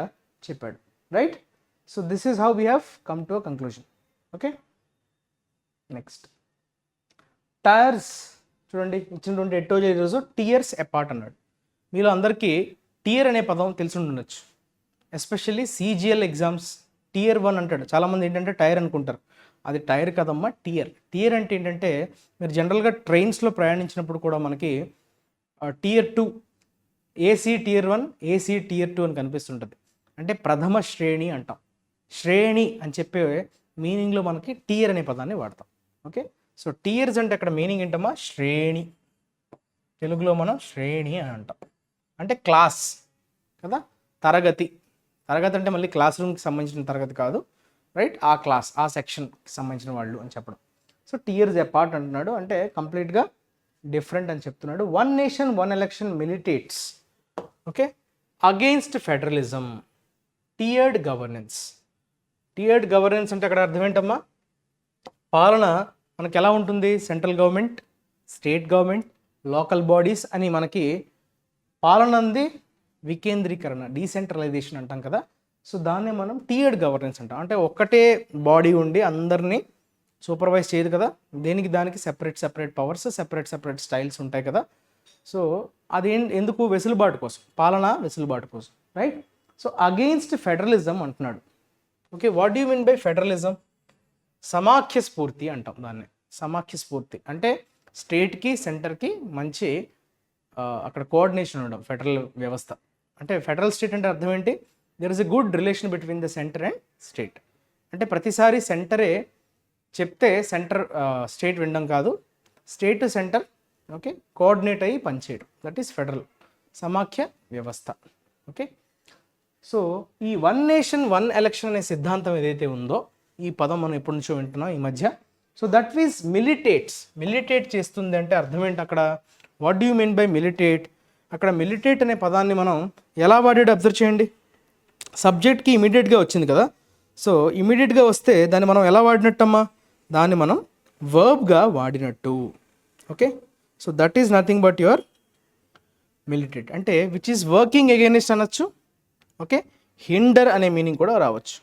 చెప్పాడు, right. So this is how we have come to a conclusion. Okay, next, tires చూడండి ఇచ్చినటువంటి ఎడిటోరియల్ ఈరోజు టియర్స్ అపార్ట్ అన్నాడు. మీలో అందరికీ టియర్ అనే పదం తెలిసి ఉండొచ్చు. ఎస్పెషల్లీ CGL ఎగ్జామ్స్ Tier 1 అంటాడు. చాలామంది ఏంటంటే టైర్ అనుకుంటారు, అది టైర్ కదమ్మా, టియర్. టియర్ అంటే ఏంటంటే మీరు జనరల్గా ట్రైన్స్లో ప్రయాణించినప్పుడు కూడా మనకి Tier 2 AC Tier 1 AC Tier 2 అని కనిపిస్తుంటుంది. అంటే ప్రథమ శ్రేణి అంటాం. శ్రేణి అని చెప్పే మీనింగ్లో మనకి టియర్ అనే పదాన్ని వాడతాం. ఓకే, సో టియర్స్ అంటే అక్కడ మీనింగ్ ఏంటమ్మా, శ్రేణి. తెలుగులో మనం శ్రేణి అని అంటాం. అంటే క్లాస్ కదా, తరగతి. తరగతి అంటే మళ్ళీ క్లాస్ రూమ్కి సంబంధించిన తరగతి కాదు, రైట్? ఆ క్లాస్, ఆ సెక్షన్కి సంబంధించిన వాళ్ళు అని చెప్పడం. సో టియర్స్ అపార్ట్ అంటున్నాడు, అంటే కంప్లీట్గా డిఫరెంట్ అని చెప్తున్నాడు. One nation one election militates, okay, against federalism, tiered governance. Tiered governance అంటే అక్కడ అర్థం ఏంటమ్మా, పాలన మనకి ఎలా ఉంటుంది, central government, state government, local bodies అని మనకి పాలన అంది వికేంద్రీకరణ, డీసెంట్రలైజేషన్ అంటాం కదా. సో దాన్నే మనం టియర్డ్ గవర్నెన్స్ అంటాం. అంటే ఒక్కటే బాడీ ఉండి అందరినీ సూపర్వైజ్ చేయదు కదా, దేనికి దానికి సెపరేట్ పవర్స్, సెపరేట్ స్టైల్స్ ఉంటాయి కదా. సో అది ఎందుకు, వెసులుబాటు కోసం, పాలన వెసులుబాటు కోసం, రైట్? సో అగెయిన్స్ట్ ఫెడరలిజం అంటున్నాడు. Okay, what do mean by federalism? సమాఖ్య స్ఫూర్తి అంటాం దాన్ని. సమాఖ్య స్ఫూర్తి అంటే స్టేట్కి సెంటర్కి మంచి అక్కడ కోఆర్డినేషన్ ఉండడం, ఫెడరల్ వ్యవస్థ. అంటే ఫెడరల్ స్టేట్ అంటే అర్థం ఏంటి, there is a good relation between the centre and state. అంటే ప్రతిసారి సెంటరే చెప్తే స్టేట్ వినడం కాదు, state to centre okay coordinate అయ్యి పనిచేయడం, దట్ ఈస్ ఫెడరల్ సమాఖ్య వ్యవస్థ. ఓకే, సో ఈ వన్ నేషన్ వన్ ఎలక్షన్ అనే సిద్ధాంతం ఏదైతే ఉందో, ఈ పదం మనం ఎప్పటి నుంచో వింటున్నాం ఈ మధ్య. సో దట్ మీన్స్ మిలిటేట్ చేస్తుంది అంటే అర్థం ఏంటి అక్కడ, what do you mean by militate? అక్కడ మిలిటేట్ అనే పదాన్ని మనం ఎలా వాడాడో అబ్జర్వ్ చేయండి. సబ్జెక్ట్కి ఇమీడియట్గా వచ్చింది కదా, సో ఇమీడియట్గా వస్తే దాన్ని మనం ఎలా వాడినట్టమ్మా, దాన్ని మనం వర్బ్గా వాడినట్టు. Okay, so that is nothing but your militate. అంటే విచ్ ఈజ్ వర్కింగ్ అగైనెస్ట్ అనొచ్చు. ఓకే, హిండర్ అనే మీనింగ్ కూడా రావచ్చు.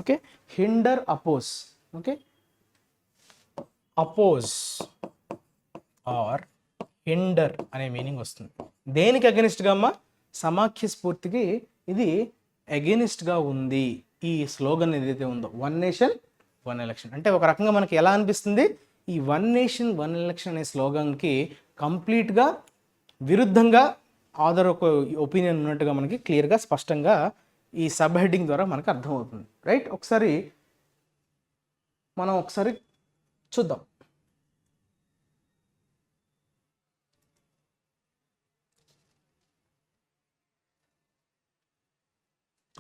Okay, hinder, oppose. Okay, oppose or hinder అనే మీనింగ్ వస్తుంది. దేనికి అగెనిస్ట్గా అమ్మా, సమాఖ్య స్ఫూర్తికి ఇది అగెనిస్ట్గా ఉంది ఈ స్లోగన్ ఏదైతే ఉందో, వన్ నేషన్ వన్ ఎలక్షన్. అంటే ఒక రకంగా మనకి ఎలా అనిపిస్తుంది, ఈ వన్ నేషన్ వన్ ఎలక్షన్ అనే స్లోగన్కి కంప్లీట్గా విరుద్ధంగా ఒక ఒపీనియన్ ఉన్నట్టుగా మనకి క్లియర్గా స్పష్టంగా ఈ సబ్ హెడ్డింగ్ ద్వారా మనకు అర్థమవుతుంది, రైట్? మనం ఒకసారి చూద్దాం.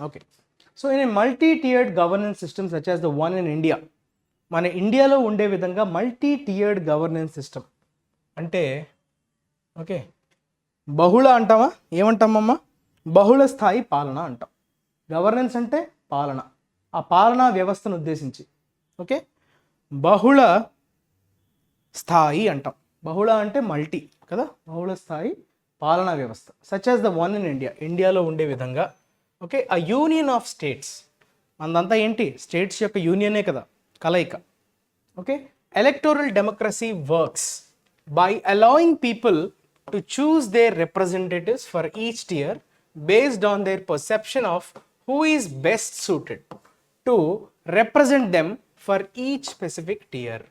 Okay, so in a multi tiered governance system such as the one in India, మన ఇండియాలో ఉండే విధంగా మల్టీ-టియర్డ్ గవర్నెన్స్ సిస్టమ్ అంటే ఓకే బహుళ అంటామా, ఏమంటామమ్మా, బహుళ స్థాయి పాలన అంటాం. గవర్నెన్స్ అంటే పాలన, ఆ పాలనా వ్యవస్థను ఉద్దేశించి. ఓకే, బహుళ స్థాయి అంటాం. బహుళ అంటే మల్టీ కదా, బహుళ స్థాయి పాలనా వ్యవస్థ such as the one in India, ఇండియాలో ఉండే విధంగా. ఓకే, ఆ యూనియన్ ఆఫ్ స్టేట్స్, మనదంతా ఏంటి, స్టేట్స్ యొక్క యూనియనే కదా, కలయిక. Okay, electoral democracy works by allowing people to choose their representatives for each tier based on their perception of who is best suited to represent them for each specific tier.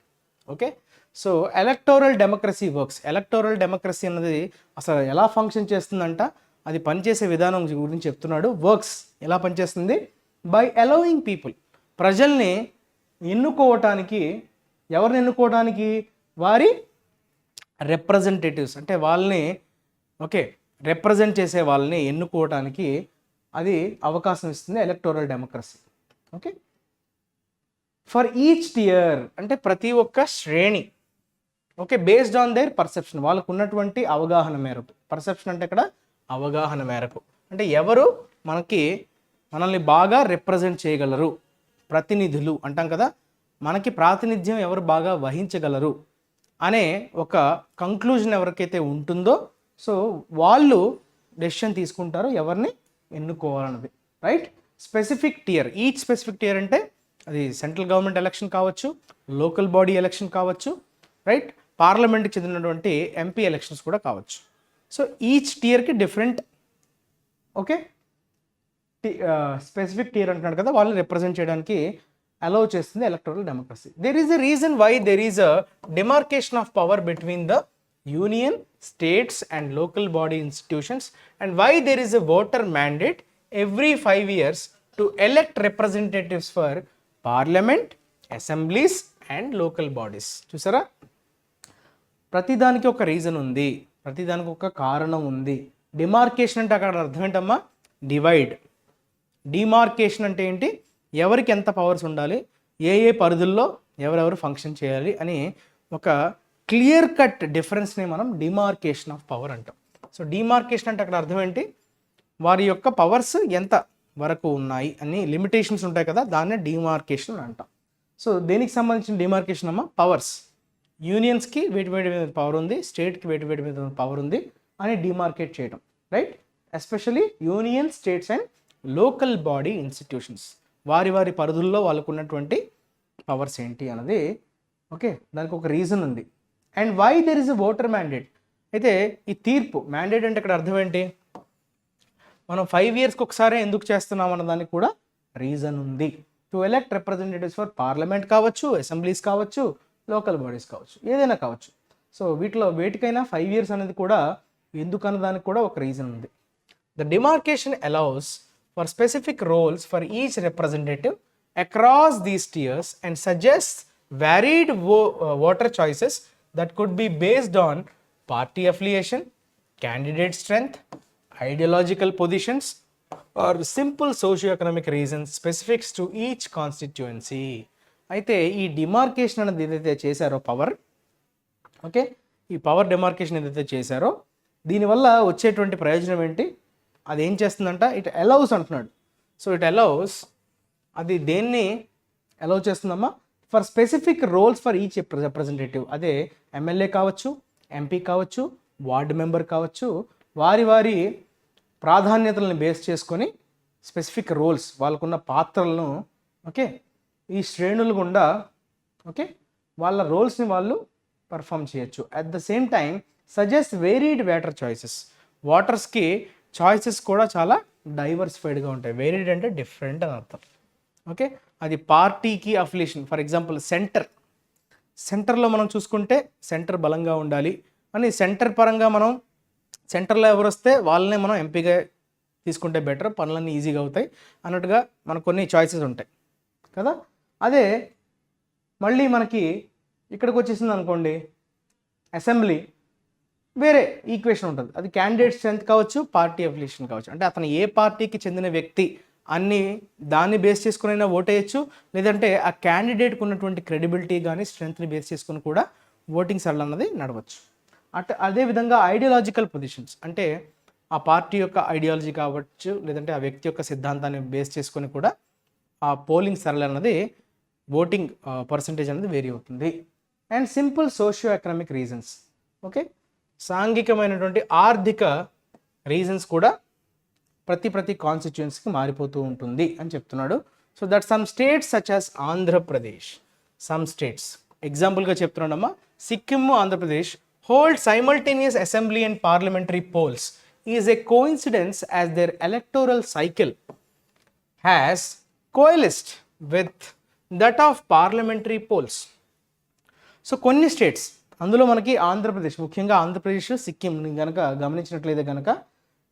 Okay, so electoral democracy works. Electoral democracy అన్నది అసలు ఎలా ఫంక్షన్ చేస్తుందంట, అది పనిచేసే విధానం గురించి చెప్తున్నాడు. వర్క్స్ ఎలా పనిచేస్తుంది, బై అలౌయింగ్ పీపుల్, ప్రజల్ని ఎన్నుకోవటానికి. ఎవరిని ఎన్నుకోవడానికి, వారి రిప్రజెంటేటివ్స్ అంటే వాళ్ళని ఓకే రిప్రజెంట్ చేసే వాళ్ళని ఎన్నుకోవడానికి అది అవకాశం ఇస్తుంది electoral democracy. Okay, for each tier అంటే ప్రతి ఒక్క శ్రేణి. Okay, based on their perception, వాళ్ళకు ఉన్నటువంటి అవగాహన మేరకు. పర్సెప్షన్ అంటే ఇక్కడ అవగాహన మేరకు, అంటే ఎవరు మనల్ని బాగా రిప్రజెంట్ చేయగలరు, ప్రతినిధులు అంటాం కదా, మనకి ప్రాతినిధ్యం ఎవరు బాగా వహించగలరు అనే ఒక కంక్లూజన్ ఎవరికైతే ఉంటుందో, సో వాళ్ళు డెసిషన్ తీసుకుంటారు ఎవరిని ఎన్నుకోవాలన్నది, right? Specific tier, each specific tier అంటే అది సెంట్రల్ గవర్నమెంట్ ఎలక్షన్ కావచ్చు, లోకల్ బాడీ ఎలక్షన్ కావచ్చు, రైట్? పార్లమెంట్కి చెందినటువంటి ఎంపీ ఎలక్షన్స్ కూడా కావచ్చు. సో ఈచ్ టియర్కి డిఫరెంట్ ఓకే స్పెసిఫిక్ టియర్ అంటున్నాడు కదా, వాళ్ళని రిప్రజెంట్ చేయడానికి అలౌ చేస్తుంది electoral democracy. There is a reason why there is a demarcation of power between the union, states and local body institutions and why there is a voter mandate every 5 years to elect representatives for parliament, assemblies and local bodies. చూసారా, ప్రతిదానికి ఒక రీజన్ ఉంది, ప్రతిదానికి ఒక కారణం ఉంది. డిమార్కేషన్ అంటే అక్కడ అర్థం ఏంటమ్మా? డివైడ్. డిమార్కేషన్ అంటే ఏంటి? ఎవరికి ఎంత పవర్స్ ఉండాలి, ఏ ఏ పరిధుల్లో ఎవరెవరు ఫంక్షన్ చేయాలి అని ఒక క్లియర్ కట్ డిఫరెన్స్ని మనం డిమార్కేషన్ ఆఫ్ పవర్ అంటాం. సో డిమార్కేషన్ అంటే అక్కడ అర్థం ఏంటి? వారి యొక్క పవర్స్ ఎంత వరకు ఉన్నాయి అని లిమిటేషన్స్ ఉంటాయి కదా, దాన్నే డిమార్కేషన్ అంటాం. సో దేనికి సంబంధించిన డిమార్కేషన్ అమ్మా? పవర్స్. యూనియన్స్కి వేటి వేటి మీద పవర్ ఉంది, స్టేట్కి వేటి వేటి మీద పవర్ ఉంది అని డిమార్కేట్ చేయడం, right? Especially union, states and local body institutions, వారి వారి పరిధుల్లో వాళ్ళకు ఉన్నటువంటి పవర్స్ ఏంటి అన్నది ఓకే, దానికి ఒక రీజన్ ఉంది. And why there is a voter mandate. అయితే ఈ తీర్పు, మ్యాండేట్ అంటే ఇక్కడ అర్థం ఏంటి? మనం 5 yearsకి ఒకసారి ఎందుకు చేస్తున్నాం అన్న దానికి కూడా రీజన్ ఉంది. To elect representatives for parliament కావచ్చు, అసెంబ్లీస్ కావచ్చు, లోకల్ బాడీస్ కావచ్చు, ఏదైనా కావచ్చు. సో వీటిలో వేటికైనా 5 years అనేది కూడా ఎందుకన్న దానికి కూడా ఒక రీజన్ ఉంది. The demarcation allows for specific roles for each representative across these tiers and suggest varied voter choices that could be based on party affiliation, candidate strength, ideological positions or simple socio-economic reasons specifics to each constituency. అయితే ఈ డిమార్కేషన్ అనేది ఏదైతే చేశారో పవర్, ఓకే, ఈ పవర్ డిమార్కేషన్ ఏదైతే చేశారో దీనివల్ల వచ్చేటువంటి ప్రయోజనం ఏంటి? అది ఏం చేస్తుందంట? ఇట్ అలౌస్ అంటున్నాడు. సో ఇట్ అలౌస్, అది దేన్ని అలౌ చేస్తుందమ్మా? For specific roles for each representative. అదే ఎమ్మెల్యే కావచ్చు, ఎంపీ కావచ్చు, వార్డు మెంబర్ కావచ్చు, వారి వారి ప్రాధాన్యతలను బేస్ చేసుకొని స్పెసిఫిక్ రోల్స్, వాళ్ళకున్న పాత్రలను ఓకే ఈ శ్రేణులు గుండా ఓకే వాళ్ళ రోల్స్ని వాళ్ళు పర్ఫామ్ చేయొచ్చు. At the same time suggest varied voter choices. వాటర్స్కి చాయిసెస్ కూడా చాలా డైవర్సిఫైడ్గా ఉంటాయి. వేరీడ్ అంటే డిఫరెంట్ అని అర్థం. ఓకే, అది పార్టీకి అఫిలియేషన్. ఫర్ ఎగ్జాంపుల్ సెంటర్లో మనం చూసుకుంటే సెంటర్ బలంగా ఉండాలి అని సెంటర్ పరంగా మనం సెంటర్లో ఎవరు వస్తే వాళ్ళనే మనం ఎంపీగా తీసుకుంటే బెటర్, పనులన్నీ ఈజీగా అవుతాయి అన్నట్టుగా మనకు కొన్ని చాయిసెస్ ఉంటాయి కదా. అదే మళ్ళీ మనకి ఇక్కడికి వచ్చేసింది అనుకోండి, అసెంబ్లీ వేరే ఈక్వేషన్ ఉంటుంది. అది క్యాండిడేట్ స్ట్రెంత్ కావచ్చు, పార్టీ అఫిలియేషన్ కావచ్చు. అంటే అతను ఏ పార్టీకి చెందిన వ్యక్తి అన్ని దాన్ని బేస్ చేసుకుని ఓటేయచ్చు, లేదంటే ఆ క్యాండిడేట్కి ఉన్నటువంటి క్రెడిబిలిటీ కానీ స్ట్రెంత్ని బేస్ చేసుకుని కూడా ఓటింగ్ సరళ అన్నది నడవచ్చు. అదేవిధంగా ఐడియాలజికల్ పొజిషన్స్, అంటే ఆ పార్టీ యొక్క ఐడియాలజీ కావచ్చు, లేదంటే ఆ వ్యక్తి యొక్క సిద్ధాంతాన్ని బేస్ చేసుకొని కూడా ఆ పోలింగ్ సరళ అన్నది ఓటింగ్ పర్సంటేజ్ అనేది వేరీ అవుతుంది. And simple socio economic reasons, okay, సాంఘికమైనటువంటి ఆర్థిక రీజన్స్ కూడా ప్రతి కాన్స్టిట్యుయెన్సీకి మారిపోతూ ఉంటుంది అని చెప్తున్నాడు. So that some states such as Andhra Pradesh, some states ఎగ్జాంపుల్గా చెప్తున్నాడమ్మా, Sikkim, Andhra Pradesh hold simultaneous assembly and parliamentary polls is a coincidence as their electoral cycle has coalesced with that of parliamentary polls. So కొన్ని స్టేట్స్, అందులో మనకి ఆంధ్రప్రదేశ్, ముఖ్యంగా ఆంధ్రప్రదేశ్, సిక్కిం కనుక గమనించినట్లయితే కనుక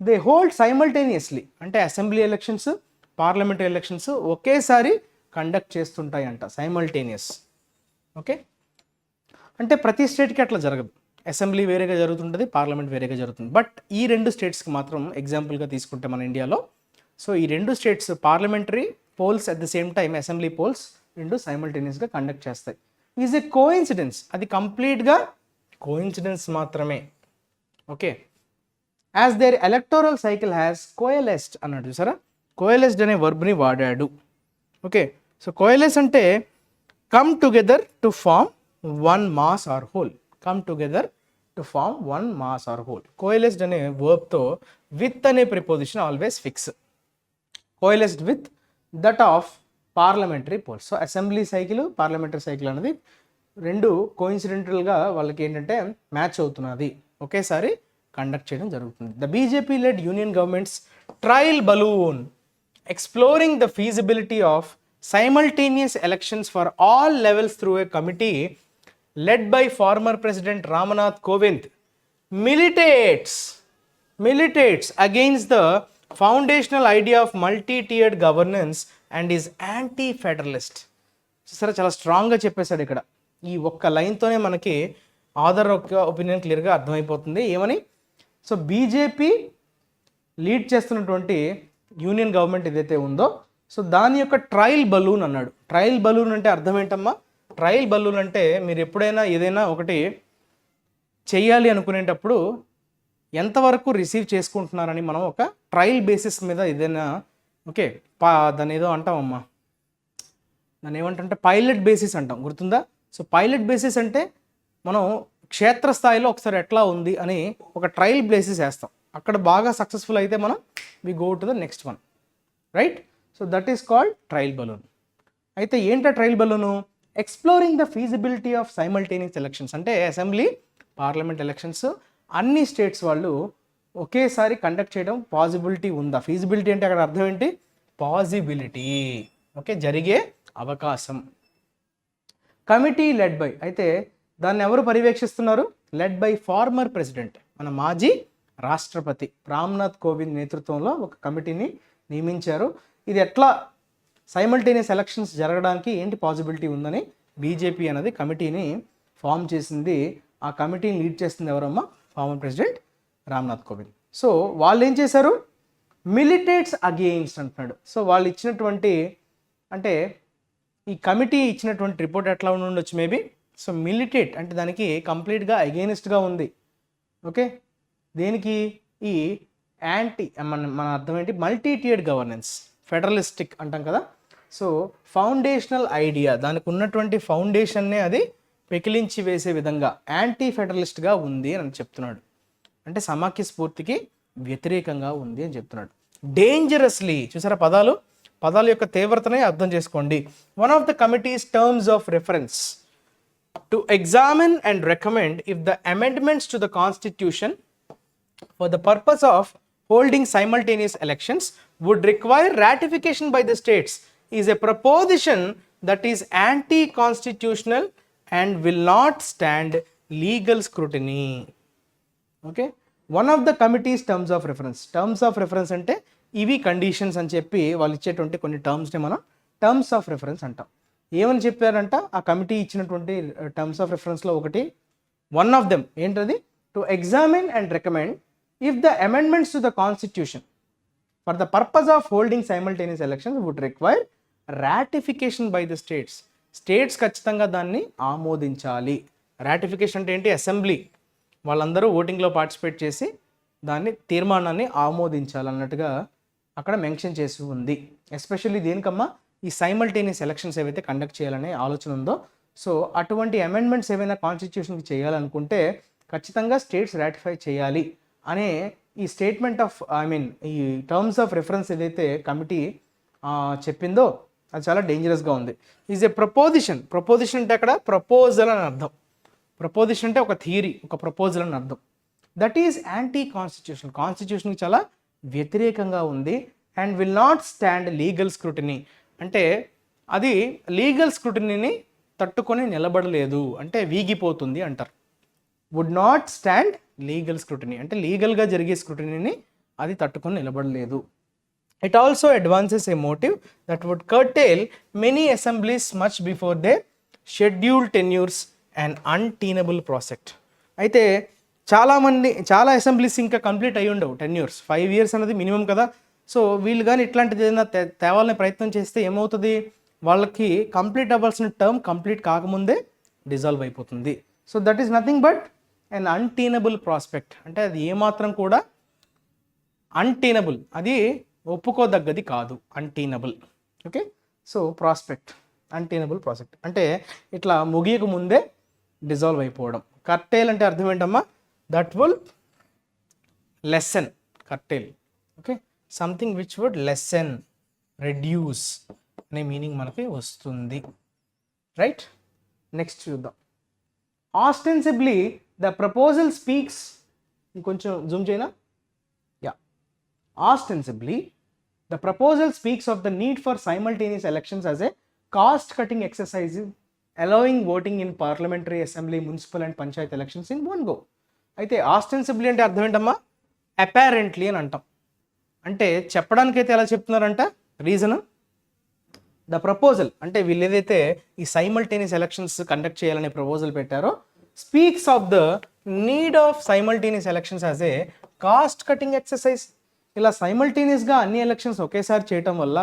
దే హోల్డ్ సైమల్టేనియస్లీ, అంటే అసెంబ్లీ ఎలక్షన్స్, పార్లమెంటరీ ఎలక్షన్స్ ఒకేసారి కండక్ట్ చేస్తుంటాయి అంట, సైమల్టేనియస్. ఓకే, అంటే ప్రతి స్టేట్కి అట్లా జరగదు. అసెంబ్లీ వేరేగా జరుగుతుంటుంది, పార్లమెంట్ వేరేగా జరుగుతుంది. బట్ ఈ 2 స్టేట్స్కి మాత్రం ఎగ్జాంపుల్గా తీసుకుంటే మన ఇండియాలో, సో ఈ 2 states parliamentary polls at the same time assembly polls 2 సైమల్టేనియస్గా కండక్ట్ చేస్తాయి. ఈజ్ ఎ కోఇన్సిడెన్స్, అది కంప్లీట్గా కోఇన్సిడెన్స్ మాత్రమే. Okay, as their electoral cycle has coalesced అన్నాడు. చూసారా, కోయలెస్డ్ అనే వర్బ్ని వాడాడు. ఓకే, సో కోయలెస్ అంటే come together to form one mass or whole, come together to form one mass or whole. Coalesced అనే వర్బ్తో విత్ అనే preposition always fix. Coalesced with that of parliamentary polls. So assembly cycle, parliamentary cycle అనేది రెండు కోయిన్సిడెంటల్గా వాళ్ళకి ఏంటంటే మ్యాచ్ అవుతున్నది, ఒకేసారి కండక్ట్ చేయడం జరుగుతుంది. The BJP led union governments trial balloon exploring the feasibility of simultaneous elections for all levels through a committee led by former President Ramnath Kovind militates against the foundational idea of multi-tiered governance and is anti-federalist. సరే, చాలా స్ట్రాంగ్గా చెప్పేశాడు ఇక్కడ. ఈ ఒక్క లైన్తోనే మనకి ఆధార్ యొక్క ఒపీనియన్ క్లియర్గా అర్థమైపోతుంది. ఏమని? సో బీజేపీ లీడ్ చేస్తున్నటువంటి యూనియన్ గవర్నమెంట్ ఏదైతే ఉందో, సో దాని యొక్క ట్రయల్ బలూన్ అన్నాడు. ట్రయల్ బలూన్ అంటే అర్థం ఏంటమ్మా? ట్రయల్ బలూన్ అంటే మీరు ఎప్పుడైనా ఏదైనా ఒకటి చెయ్యాలి అనుకునేటప్పుడు ఎంతవరకు రిసీవ్ చేసుకుంటున్నారని మనం ఒక ట్రయల్ బేసిస్ మీద ఏదైనా ఓకే దాన్ని ఏదో అంటామమ్మా, దాన్ని ఏమంటే పైలట్ బేసిస్ అంటాం, గుర్తుందా? సో పైలట్ బేసిస్ అంటే మనం క్షేత్రస్థాయిలో ఒకసారి ఎట్లా ఉంది అని ఒక ట్రయల్ బేసిస్ వేస్తాం. అక్కడ బాగా సక్సెస్ఫుల్ అయితే మనం we go to the next one, right? So that is called trial balloon. అయితే ఏంటో trial balloon? Exploring the feasibility of simultaneous elections, అంటే అసెంబ్లీ పార్లమెంట్ ఎలక్షన్స్ అన్ని స్టేట్స్ వాళ్ళు ఒకేసారి కండక్ట్ చేయడం పాసిబిలిటీ ఉందా? ఫీజిబిలిటీ అంటే అక్కడ అర్థం ఏంటి? పాసిబిలిటీ, ఓకే, జరిగే అవకాశం. కమిటీ లెడ్ బై, అయితే దాన్ని ఎవరు పర్యవేక్షిస్తున్నారు? లెడ్ బై ఫార్మర్ ప్రెసిడెంట్, మన మాజీ రాష్ట్రపతి రామ్నాథ్ కోవింద్ నేతృత్వంలో ఒక కమిటీని నియమించారు. ఇది ఎట్లా సైమల్టేనియస్ ఎలక్షన్స్ జరగడానికి ఏంటి పాసిబిలిటీ ఉందని బీజేపీ అనేది కమిటీని ఫామ్ చేసింది. ఆ కమిటీని లీడ్ చేస్తుంది ఎవరమ్మా? Former president Ramnath Kovind. So వాళ్ళు ఏం చేశారు? మిలిటేట్స్ అగెయిన్స్ట్ అంటున్నాడు. సో వాళ్ళు ఇచ్చినటువంటి, అంటే ఈ కమిటీ ఇచ్చినటువంటి రిపోర్ట్ ఎట్లా ఉండొచ్చు మేబీ. సో మిలిటేట్ అంటే దానికి కంప్లీట్గా అగెయినిస్ట్గా ఉంది. ఓకే, దేనికి? ఈ యాంటీ మన అర్థం ఏంటి? మల్టీ టియర్డ్ గవర్నెన్స్, ఫెడరలిస్టిక్ అంటాం కదా. సో ఫౌండేషనల్ ఐడియా, దానికి ఉన్నటువంటి ఫౌండేషన్నే అది పెకిలించి వేసే విధంగా యాంటీ ఫెడరలిస్ట్గా ఉంది అని చెప్తున్నాడు. అంటే సమాఖ్య స్ఫూర్తికి వ్యతిరేకంగా ఉంది అని చెప్తున్నాడు. డేంజరస్లీ, చూసారా పదాల యొక్క తీవ్రతనే అర్థం చేసుకోండి. One of the committees terms of reference to examine and recommend if the amendments to the constitution for the purpose of holding simultaneous elections would require ratification by the states is a proposition that is anti-constitutional and will not stand legal scrutiny. Okay, one of the committee's terms of reference అంటే ఇవి కండిషన్స్ అని చెప్పి వాళ్ళు ఇచ్చేటువంటి కొన్ని టర్మ్స్ని మనం టర్మ్స్ ఆఫ్ రెఫరెన్స్ అంటాం. ఏమని చెప్పారంట ఆ కమిటీ ఇచ్చినటువంటి టర్మ్స్ ఆఫ్ రెఫరెన్స్లో ఒకటి, వన్ ఆఫ్ దెమ్ ఏంటది? To examine and recommend if the amendments to the constitution for the purpose of holding simultaneous elections would require ratification by the states ఖచ్చితంగా దాన్ని ఆమోదించాలి. రాటిఫికేషన్ అంటే ఏంటి? అసెంబ్లీ వాళ్ళందరూ ఓటింగ్లో పార్టిసిపేట్ చేసి దాన్ని తీర్మానాన్ని ఆమోదించాలన్నట్టుగా అక్కడ మెన్షన్ చేసి ఉంది. ఎస్పెషల్లీ దేనికమ్మా? ఈ సైమల్టేనియస్ ఎలక్షన్స్ ఏవైతే కండక్ట్ చేయాలనే ఆలోచన ఉందో, సో అటువంటి అమెండ్మెంట్స్ ఏవైనా కాన్స్టిట్యూషన్కి చేయాలనుకుంటే ఖచ్చితంగా స్టేట్స్ రాటిఫై చేయాలి అనే ఈ స్టేట్మెంట్ ఆఫ్ ఈ టర్మ్స్ ఆఫ్ రెఫరెన్స్ ఏదైతే కమిటీ చెప్పిందో అది చాలా డేంజరస్గా ఉంది. ఈజ్ ఏ ప్రపోజిషన్ అంటే అక్కడ ప్రపోజల్ అని అర్థం. ప్రపోజిషన్ అంటే ఒక థియరీ, ఒక ప్రపోజల్ అని అర్థం. దట్ ఈజ్ యాంటీ కాన్స్టిట్యూషన్కి చాలా వ్యతిరేకంగా ఉంది. And will not stand legal scrutiny, అంటే అది లీగల్ స్క్రూటినీని తట్టుకొని నిలబడలేదు, అంటే వీగిపోతుంది అంటారు. Would not stand legal scrutiny అంటే లీగల్గా జరిగే స్క్రూటినీని అది తట్టుకొని నిలబడలేదు. It also advances a motive that would curtail many assemblies much before their scheduled tenures and untenable prospect. అయితే చాలా అసెంబ్లీస్ ఇంకా కంప్లీట్ అయ్యి ఉండవు, టెన్యూర్స్ 5 years అనేది మినిమం కదా. సో వీళ్ళు కానీ ఇట్లాంటిది ఏదైనా తేవాలని ప్రయత్నం చేస్తే ఏమవుతుంది? వాళ్ళకి కంప్లీట్ అవ్వాల్సిన టర్మ్ కంప్లీట్ కాకముందే డిజాల్వ్ అయిపోతుంది. So that is nothing but and untenable prospect, అంటే అది ఏమాత్రం కూడా అన్టీనబుల్, అది ఒప్పుకోదగ్గది కాదు, untenable. Okay, so prospect, untenable prospect అంటే ఇట్లా ముగియక ముందే డిజాల్వ్ అయిపోవడం. కర్టైల్ అంటే అర్థం ఏంటమ్మా? That will lessen, curtail. Okay, something which would lessen, reduce అనే మీనింగ్ మనకి వస్తుంది. రైట్, నెక్స్ట్ చూద్దాం. ఆస్టెన్సిబ్లీ ద ప్రపోజల్ స్పీక్స్, ఇంకొంచెం జూమ్ చేయనా, yeah, ostensibly the proposal speaks of the need for simultaneous elections as a cost cutting exercise allowing voting in parliamentary assembly, municipal and panchayat elections in one go. అయితే ఆస్టెన్సిబ్లీ అంటే అర్థం ఏంటమ్మా, అపారెంట్లీ అని అంటాం. అంటే చెప్పడానికైతే ఎలా చెప్తున్నారంట, రీజన్ ద ప్రపోజల్ అంటే వీళ్ళు ఏదైతే ఈ సైమల్టేనియస్ ఎలక్షన్స్ కండక్ట్ చేయాలనే ప్రపోజల్ పెట్టారో, speaks of the need of simultaneous elections as a cost cutting exercise. ఇలా సైమల్టేనియస్గా అన్ని ఎలక్షన్స్ ఒకేసారి చేయటం వల్ల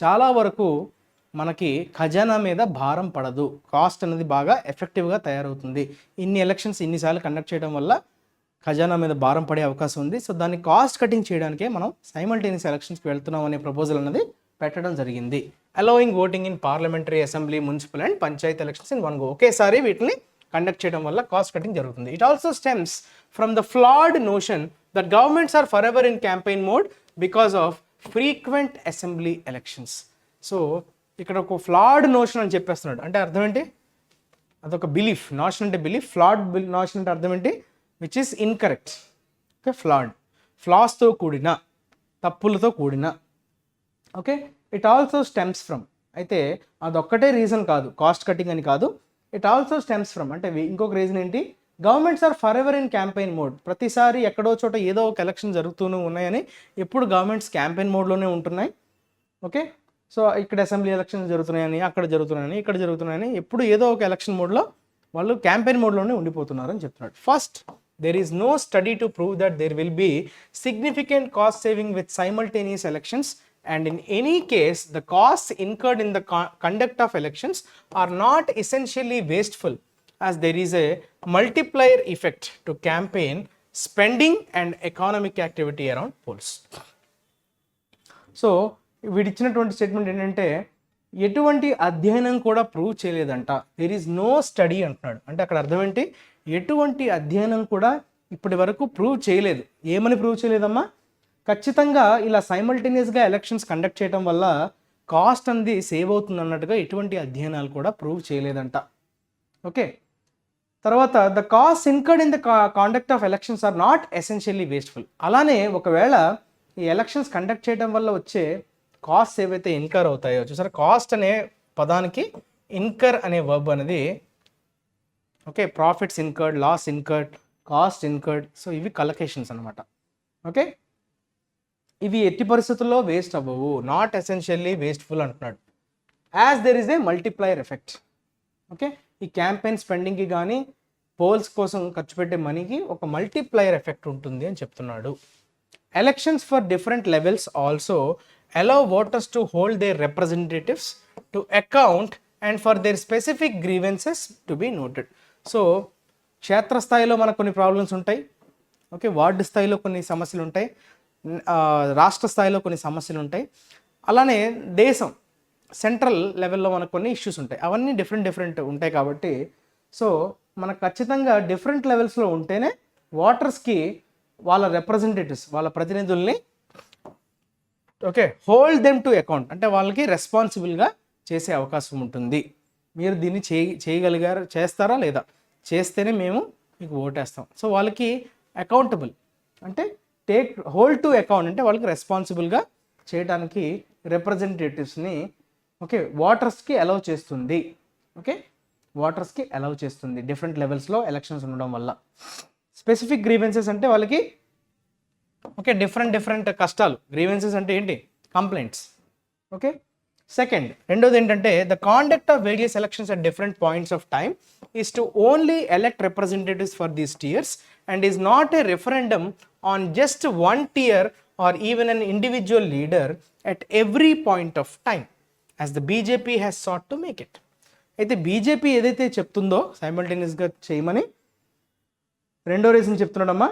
చాలా వరకు మనకి ఖజానా మీద భారం పడదు, కాస్ట్ అనేది బాగా ఎఫెక్టివ్గా తయారవుతుంది. ఇన్ని ఎలక్షన్స్ ఇన్నిసార్లు కండక్ట్ చేయడం వల్ల ఖజానా మీద భారం పడే అవకాశం ఉంది. సో దాన్ని కాస్ట్ కటింగ్ చేయడానికే మనం సైమల్టేనియస్ ఎలక్షన్స్కి వెళ్తున్నాం అనే ప్రపోజల్ అనేది పెట్టడం జరిగింది. Allowing voting in parliamentary assembly, municipal and panchayat elections in one go. ఒకేసారి వీటిని కండక్ట్ చేయడం వల్ల కాస్ట్ కటింగ్ జరుగుతుంది. It also stems from the flawed notion that governments are forever in campaign mode because of frequent assembly elections. So ఇక్కడ ఒక ఫ్లాడ్ నోషన్ అని చెప్పేస్తున్నాడు. అంటే అర్థం ఏంటి, అదొక బిలీఫ్. నోషన్ అంటే బిలీఫ్, ఫ్లాడ్ నోషన్ అంటే అర్థం ఏంటి, which is incorrect. Okay, flawed, ఫ్లాస్తో కూడిన, తప్పులతో కూడిన. Okay, it also stems from, అయితే అదొక్కటే రీజన్ కాదు, కాస్ట్ కటింగ్ అని కాదు. ఇట్ ఆల్సో స్టెమ్స్ ఫ్రమ్ అంటే ఇంకొక రీజన్ ఏంటి, governments are forever in campaign mode. ప్రతిసారి ఎక్కడో చోట ఏదో ఒక ఎలక్షన్ జరుగుతూనే ఉన్నాయని, ఎప్పుడు గవర్నమెంట్స్ క్యాంపెయిన్ మోడ్లోనే ఉంటున్నాయి. ఓకే, సో ఇక్కడ అసెంబ్లీ ఎలక్షన్స్ జరుగుతున్నాయని, అక్కడ జరుగుతున్నాయని, ఇక్కడ జరుగుతున్నాయని, ఎప్పుడు ఏదో ఒక ఎలక్షన్ మోడ్లో వాళ్ళు క్యాంపెయిన్ మోడ్లోనే ఉండిపోతున్నారని చెప్తున్నాడు. First, there is no study to prove that there will be significant cost saving with simultaneous elections, and in any case the costs incurred in the conduct of elections are not essentially wasteful, as there is a multiplier effect to campaign spending and economic activity around polls. So వీడిచ్చినటువంటి స్టేట్మెంట్ ఏంటంటే, ఎటువంటి అధ్యయనం కూడా ప్రూవ్ చేయలేదంట. దెర్ ఈజ్ నో స్టడీ అంటున్నాడు. అంటే అక్కడ అర్థం ఏంటి, ఎటువంటి అధ్యయనం కూడా ఇప్పటి వరకు ప్రూవ్ చేయలేదు. ఏమని ప్రూవ్ చేయలేదమ్మా, ఖచ్చితంగా ఇలా సైమల్టేనియస్గా ఎలక్షన్స్ కండక్ట్ చేయడం వల్ల కాస్ట్ అనేది సేవ్ అవుతుంది అన్నట్టుగా ఎటువంటి అధ్యయనాలు కూడా ప్రూవ్ చేయలేదంట. ఓకే, తర్వాత the cost incurred in the conduct of elections are not essentially wasteful. అలానే ఒకవేళ ఈ ఎలక్షన్స్ కండక్ట్ చేయడం వల్ల వచ్చే కాస్ట్ ఏవైతే ఇన్కర్ అవుతాయో, చూసారా, కాస్ట్ అనే పదానికి ఇన్కర్ అనే వర్బ్ అనేది, okay, profits incurred, loss incurred, cost incurred, so ఇవి కలొకేషన్స్ అనమాట. ఓకే, ఇవి ఎట్టి పరిస్థితుల్లో వేస్ట్ అవ్వవు, నాట్ ఎసెన్షియల్లీ వేస్ట్ఫుల్ అంటున్నాడు. As there is a multiplier effect. Okay, ఈ క్యాంపెయిన్ స్పెండింగ్కి కానీ పోల్స్ కోసం ఖర్చు పెట్టే మనీకి ఒక మల్టిప్లైయర్ ఎఫెక్ట్ ఉంటుంది అని చెప్తున్నాడు. Elections for different levels also allow voters to hold their representatives to account and for their specific grievances to be noted. So క్షేత్రస్థాయిలో మనకు కొన్ని ప్రాబ్లమ్స్ ఉంటాయి. ఓకే, వార్డు స్థాయిలో కొన్ని సమస్యలు ఉంటాయి, రాష్ట్ర స్థాయిలో కొన్ని సమస్యలు ఉంటాయి, అలానే దేశం సెంట్రల్ లెవెల్లో మనకు కొన్ని ఇష్యూస్ ఉంటాయి. అవన్నీ డిఫరెంట్ ఉంటాయి. కాబట్టి సో మనకు ఖచ్చితంగా డిఫరెంట్ లెవెల్స్లో ఉంటేనే ఓటర్స్కి వాళ్ళ రిప్రజెంటేటివ్స్, వాళ్ళ ప్రతినిధుల్ని, okay, hold them to account అంటే వాళ్ళకి రెస్పాన్సిబుల్గా చేసే అవకాశం ఉంటుంది. మీరు దీన్ని చేస్తారా లేదా, చేస్తేనే మేము మీకు ఓటేస్తాం. సో వాళ్ళకి అకౌంటబుల్ అంటే హోల్డ్ టు అకౌంట్ అంటే వాళ్ళకి రెస్పాన్సిబుల్గా చేయడానికి రిప్రజెంటేటివ్స్ని, ఓకే, ఓటర్స్కి అలౌ చేస్తుంది. ఓకే, ఓటర్స్కి అలౌ చేస్తుంది డిఫరెంట్ లెవెల్స్లో ఎలక్షన్స్ ఉండడం వల్ల. స్పెసిఫిక్ గ్రీవెన్సెస్ అంటే వాళ్ళకి, ఓకే, డిఫరెంట్ కష్టాలు. గ్రీవెన్సెస్ అంటే ఏంటి, కంప్లైంట్స్. ఓకే, సెకండ్, రెండోది ఏంటంటే, the conduct of various elections at different points of time is to only elect representatives for these tiers and is not a referendum on just one tier or even an individual leader at every point of time as the BJP has sought to make it. అయితే బీజేపీ ఏదైతే చెప్తుందో సైమల్టేనియస్గా చేయమని, రెండో రీజన్ చెప్తున్నాడమ్మా,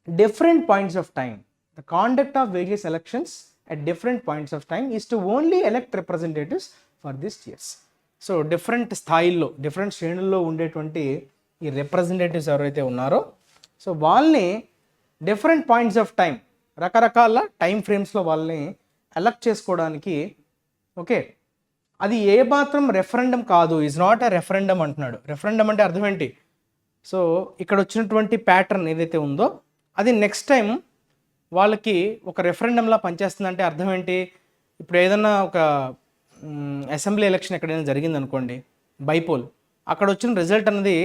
different points of time, the conduct of various elections at different points of time is to only elect representatives for these tiers. So different స్థాయిల్లో, డిఫరెంట్ శ్రేణుల్లో ఉండేటువంటి ఈ రిప్రజెంటేటివ్స్ ఎవరైతే ఉన్నారో, సో వాళ్ళని డిఫరెంట్ పాయింట్స్ ఆఫ్ టైం, రకరకాల టైం ఫ్రేమ్స్లో వాళ్ళని ఎలక్ట్ చేసుకోవడానికి, ఓకే, అది ఏ మాత్రం రెఫరెండం కాదు, ఈజ్ నాట్ ఎ రెఫరెండం అంటున్నాడు. రెఫరెండం అంటే అర్థం ఏంటి? సో ఇక్కడ వచ్చినటువంటి ప్యాటర్న్ ఏదైతే ఉందో అది నెక్స్ట్ టైం వాళ్ళకి ఒక రెఫరెండంలా పనిచేస్తుందంటే అర్థం ఏంటి? ఇప్పుడు ఏదన్నా ఒక అసెంబ్లీ ఎలక్షన్ ఎక్కడైనా జరిగింది అనుకోండి, బైపోల్, అక్కడ వచ్చిన రిజల్ట్ అనేది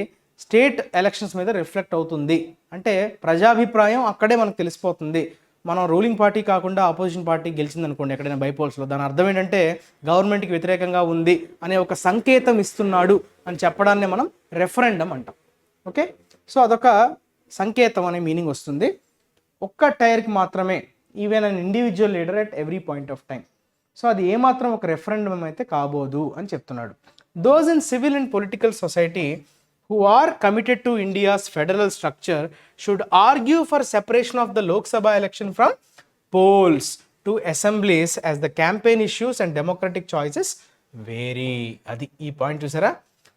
స్టేట్ ఎలక్షన్స్ మీద రిఫ్లెక్ట్ అవుతుంది. అంటే ప్రజాభిప్రాయం అక్కడే మనకు తెలిసిపోతుంది. మనం రూలింగ్ పార్టీ కాకుండా ఆపోజిషన్ పార్టీ గెలిచింది అనుకోండి ఎక్కడైనా బైపోల్స్లో, దాని అర్థం ఏంటంటే గవర్నమెంట్కి వ్యతిరేకంగా ఉంది అనే ఒక సంకేతం ఇస్తున్నాడు అని చెప్పడాన్ని మనం రెఫరెండం అంటాం. ఓకే, సో అదొక సంకేతం అనే మీనింగ్ వస్తుంది. ఒక్క టైర్కి మాత్రమే, even an individual leader at every point of time. So అది ఏమాత్రం ఒక రెఫరెండం అయితే కాబోదు అని చెప్తున్నాడు. Those in civil and political society who are committed to India's federal structure should argue for separation of the Lok Sabha election from polls to assemblies as the campaign issues and democratic choices vary. అది ఈ పాయింట్ చూసారా?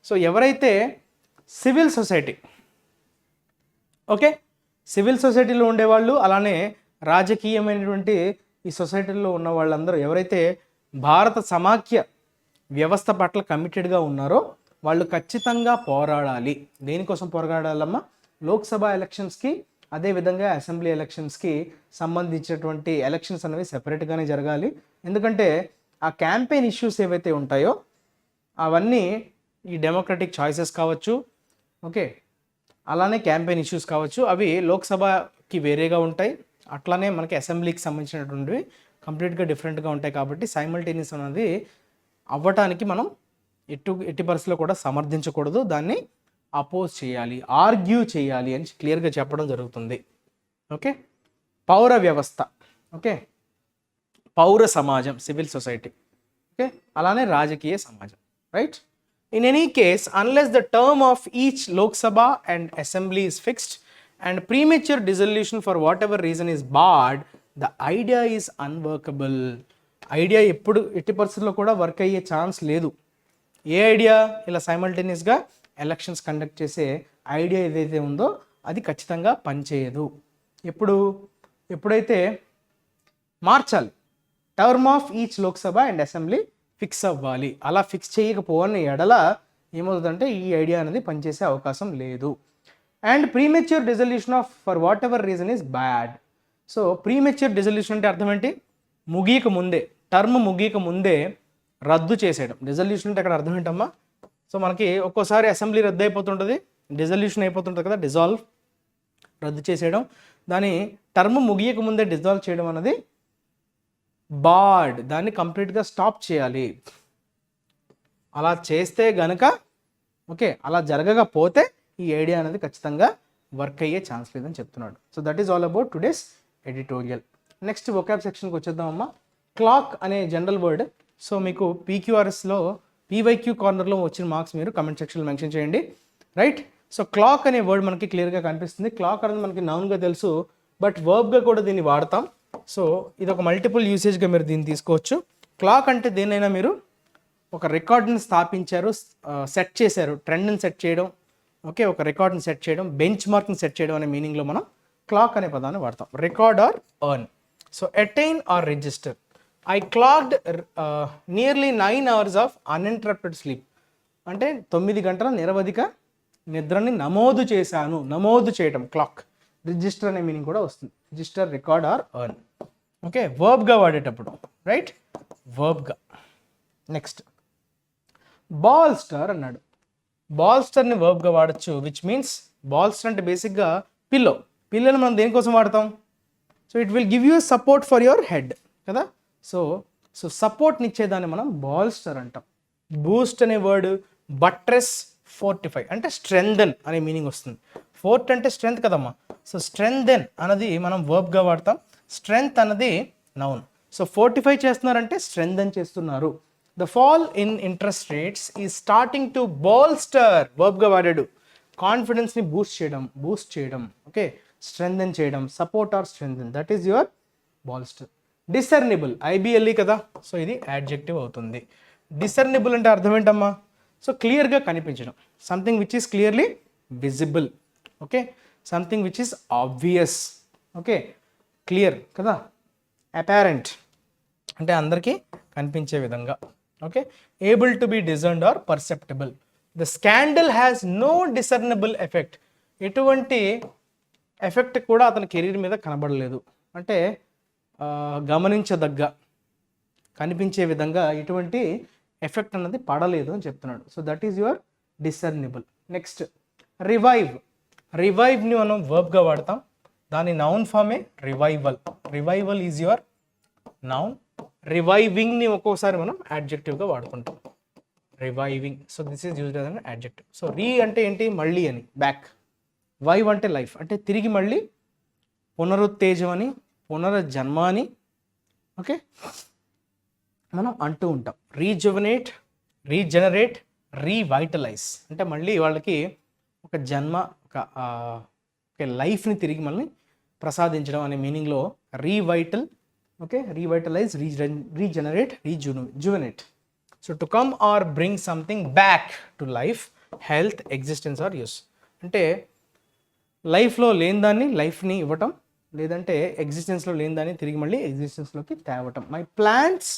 సో ఎవరైతే సివిల్ సొసైటీ, ఓకే, సివిల్ సొసైటీలో ఉండేవాళ్ళు, అలానే రాజకీయమైనటువంటి ఈ సొసైటీలో ఉన్న వాళ్ళందరూ ఎవరైతే భారత సమాఖ్య వ్యవస్థ పట్ల కమిటెడ్గా ఉన్నారో వాళ్ళు ఖచ్చితంగా పోరాడాలి. దేనికోసం పోరాడాలమ్మా? లోక్సభ ఎలక్షన్స్కి, అదేవిధంగా అసెంబ్లీ ఎలక్షన్స్కి సంబంధించినటువంటి ఎలక్షన్స్ అనేవి సెపరేట్గానే జరగాలి. ఎందుకంటే ఆ క్యాంపెయిన్ ఇష్యూస్ ఏవైతే ఉంటాయో అవన్నీ ఈ డెమోక్రటిక్ చాయిసెస్ కావచ్చు, ఓకే, అలానే క్యాంపెయిన్ ఇష్యూస్ కావచ్చు, అవి లోక్సభకి వేరేగా ఉంటాయి. అట్లానే మనకి అసెంబ్లీకి సంబంధించినటువంటివి కంప్లీట్గా డిఫరెంట్గా ఉంటాయి. కాబట్టి సైమల్టేనియస్ అనేది అవ్వటానికి మనం ఎట్టి పరిస్థితుల్లో కూడా సమర్థించకూడదు, దాన్ని అపోజ్ చేయాలి, ఆర్గ్యూ చేయాలి అని క్లియర్గా చెప్పడం జరుగుతుంది. ఓకే, పౌర వ్యవస్థ, ఓకే, పౌర సమాజం, సివిల్ సొసైటీ, ఓకే, అలానే రాజకీయ సమాజం, right? In any case, unless the term of each Lok Sabha and assembly is fixed and premature dissolution for whatever reason is barred, the idea is unworkable. Idea ఎట్టి పరిస్థితుల్లో కూడా వర్క్ అయ్యే ఛాన్స్ లేదు. ఏ ఐడియా? ఇలా సైమల్టేనియస్గా ఎలక్షన్స్ కండక్ట్ చేసే ఐడియా ఏదైతే ఉందో అది ఖచ్చితంగా పనిచేయదు. ఎప్పుడైతే మార్చాలి, term of each Lok Sabha and assembly fix అవ్వాలి. అలా ఫిక్స్ చేయకపోవని ఎడల ఏమవుతుందంటే ఈ ఐడియా అనేది పనిచేసే అవకాశం లేదు. And premature dissolution of for what ever reason is bad. So premature dissolution అంటే అర్థం ఏంటి? ముగియక ముందే, టర్మ్ ముగియక ముందే రద్దు చేసేయడం. డిజల్యూషన్ అంటే అక్కడ అర్థం ఏంటమ్మా? సో మనకి ఒక్కోసారి అసెంబ్లీ రద్దు అయిపోతుంటుంది, డిజల్యూషన్ అయిపోతుంటుంది కదా, డిజాల్వ్, రద్దు చేసేయడం. దాని టర్మ్ ముగియక ముందే డిజాల్వ్ చేయడం అనేది బాడ్, దాన్ని కంప్లీట్గా స్టాప్ చేయాలి. అలా చేస్తే గనక, ఓకే, అలా జరగకపోతే ఈ ఐడియా అనేది ఖచ్చితంగా వర్క్ అయ్యే ఛాన్స్ లేదని చెప్తున్నాడు. So that is all about today's editorial. Next vocab సెక్షన్కి వచ్చేద్దామమ్మా. క్లాక్ అనే జనరల్ వర్డ్. సో మీకు పీక్యూఆర్ఎస్లో పీవైక్యూ కార్నర్లో వచ్చిన మార్క్స్ మీరు కమెంట్ సెక్షన్లో మెన్షన్ చేయండి, రైట్? సో క్లాక్ అనే వర్డ్ మనకి క్లియర్గా కనిపిస్తుంది. క్లాక్ అనేది మనకి నౌన్గా తెలుసు, బట్ వర్బ్గా కూడా దీన్ని వాడతాం. సో ఇది ఒక మల్టిపుల్ యూసేజ్గా మీరు దీన్ని తీసుకోవచ్చు. క్లాక్ అంటే దేనైనా మీరు ఒక రికార్డ్ని స్థాపించారు, సెట్ చేశారు, ట్రెండ్ని సెట్ చేయడం, ఓకే, ఒక రికార్డ్ని సెట్ చేయడం, బెంచ్ మార్క్ని సెట్ చేయడం అనే మీనింగ్లో మనం క్లాక్ అనే పదాన్ని వాడతాం. Record or earn. So attain or register. I clocked nearly 9 hours of uninterrupted sleep. అంటే 9 గంటల నిరవధిక నిద్రని నమోదు చేశాను. నమోదు చేయడం క్లాక్. రిజిస్టర్ అనే మీనింగ్ కూడా వస్తుంది. Register, record or earn. Okay, వర్బ్గా వాడేటప్పుడు, రైట్? వర్బ్గా. నెక్స్ట్ బాల్స్టర్ అన్నాడు. బాల్స్టర్ని వర్బ్గా వాడచ్చు, విచ్ మీన్స్ బాల్స్టర్ అంటే బేసిక్గా పిల్లో. పిల్లోని మనం దేనికోసం వాడతాం? So it will give you support for your head కదా. సో సపోర్ట్ని ఇచ్చేదాన్ని మనం బాల్స్టర్ అంటాం. బూస్ట్ అనే వర్డ్, బట్రెస్, ఫోర్టిఫై అంటే స్ట్రెంథెన్ అనే మీనింగ్ వస్తుంది. ఫోర్ట్ అంటే స్ట్రెంగ్త్ కదమ్మా. సో స్ట్రెంథెన్ అన్నది మనం వర్బ్గా వాడతాం. స్ట్రెంగ్త్ అన్నది నౌన్. సో ఫోర్టిఫై చేస్తున్నారంటే స్ట్రెంథెన్ చేస్తున్నారు. The fall in interest rates is starting to bolster, వర్బ్గా వాడాడు. కాన్ఫిడెన్స్ని బూస్ట్ చేయడం, ఓకే, స్ట్రెంథెన్ చేయడం, support or strengthen, that is your bolster. Discernible, I B L E కదా, సో ఇది యాడ్జెక్టివ్ అవుతుంది. డిసర్నిబుల్ అంటే అర్థం ఏంటమ్మా? సో క్లియర్గా కనిపించడం, something which is clearly visible, okay, something which is obvious, okay, clear కదా. అపారెంట్ అంటే అందరికీ కనిపించే విధంగా, okay, able to be discerned or perceptible. The scandal has no discernible effect. ఎటువంటి ఎఫెక్ట్ కూడా అతని కెరీర్ మీద కనబడలేదు, అంటే గమనించదగ్గ కనిపించే విధంగా ఎటువంటి ఎఫెక్ట్ అన్నది పడలేదు అని చెప్తున్నాడు. So that is your discernible. Next revive. రివైవ్ని మనం వర్బ్గా వాడతాం, దాని నౌన్ ఫామే revival. Revival is your noun. రివైవింగ్ని ఒక్కోసారి మనం యాడ్జెక్టివ్గా వాడుకుంటాం, reviving. So this is used as an adjective. So re అంటే ఏంటి, మళ్ళీ అని, బ్యాక్. వైవ్ అంటే లైఫ్, అంటే తిరిగి మళ్ళీ, పునరుత్తేజం అని, పునర్జన్మ అని, ఓకే, మనం అంటూ ఉంటాం. రీజువనేట్, రీజనరేట్, రీవైటలైజ్ అంటే మళ్ళీ వాళ్ళకి ఒక జన్మ, ఒక లైఫ్ని తిరిగి మళ్ళీ ప్రసాదించడం అనే మీనింగ్లో revital, okay, revitalise, regenerate, rejuvenate. So to come or bring something back to life, health, existence or use. అంటే లైఫ్లో లేని దాన్ని లైఫ్ని ఇవ్వటం, లేదంటే ఎగ్జిస్టెన్స్లో లేని దాన్ని తిరిగి మళ్ళీ ఎగ్జిస్టెన్స్లోకి తేవటం. My plants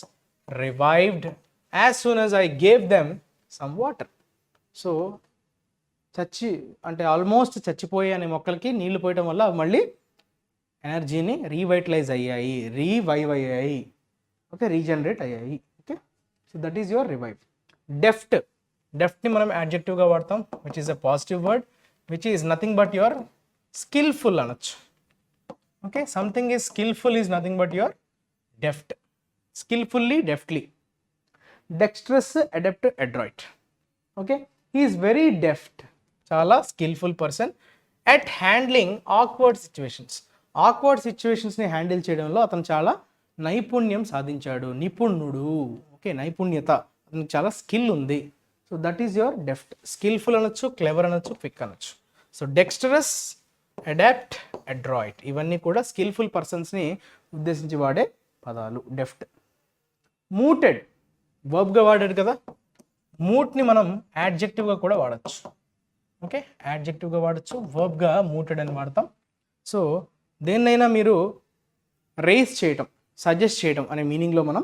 revived as soon as I gave them some water. So అంటే ఆల్మోస్ట్ చచ్చిపోయే అనే మొక్కలకి నీళ్లు పోయటం వల్ల మళ్ళీ ఎనర్జీని రీవైటలైజ్ అయ్యాయి, రీవైవ్ అయ్యాయి, ఓకే, రీజనరేట్ అయ్యాయి. Okay, so that is your revive. Deft. డెఫ్ట్ని మనం యాడ్జెక్టివ్గా వాడతాం, which is a positive word, which is nothing but your skilful అనొచ్చు. Okay, something is skilful is nothing but your deft. Skilfully, deftly. Dexterous, adept, adroit. Okay, he is very deft, చాలా skilful person at handling awkward situations. Awkward సిచ్యువేషన్స్ని హ్యాండిల్ చేయడంలో అతను చాలా నైపుణ్యం సాధించాడు, నిపుణుడు. ఓకే, నైపుణ్యత, అతనికి చాలా స్కిల్ ఉంది. So that is your deft. Skilful అనొచ్చు, క్లెవర్ అనొచ్చు, క్విక్ అనొచ్చు. సో డెక్స్టరస్, అడాప్ట్, అడ్రాయిట్ ఇవన్నీ కూడా స్కిల్ఫుల్ పర్సన్స్ని ఉద్దేశించి వాడే పదాలు. డెఫ్ట్. మూటెడ్, వర్బ్గా వాడాడు కదా, మూట్ని మనం యాడ్జెక్టివ్గా కూడా వాడచ్చు. ఓకే, యాడ్జెక్టివ్గా వాడచ్చు, వర్బ్గా మూటెడ్ అని వాడతాం. సో దేన్నైనా మీరు రేస్ చేయడం, సజెస్ట్ చేయడం అనే మీనింగ్లో మనం,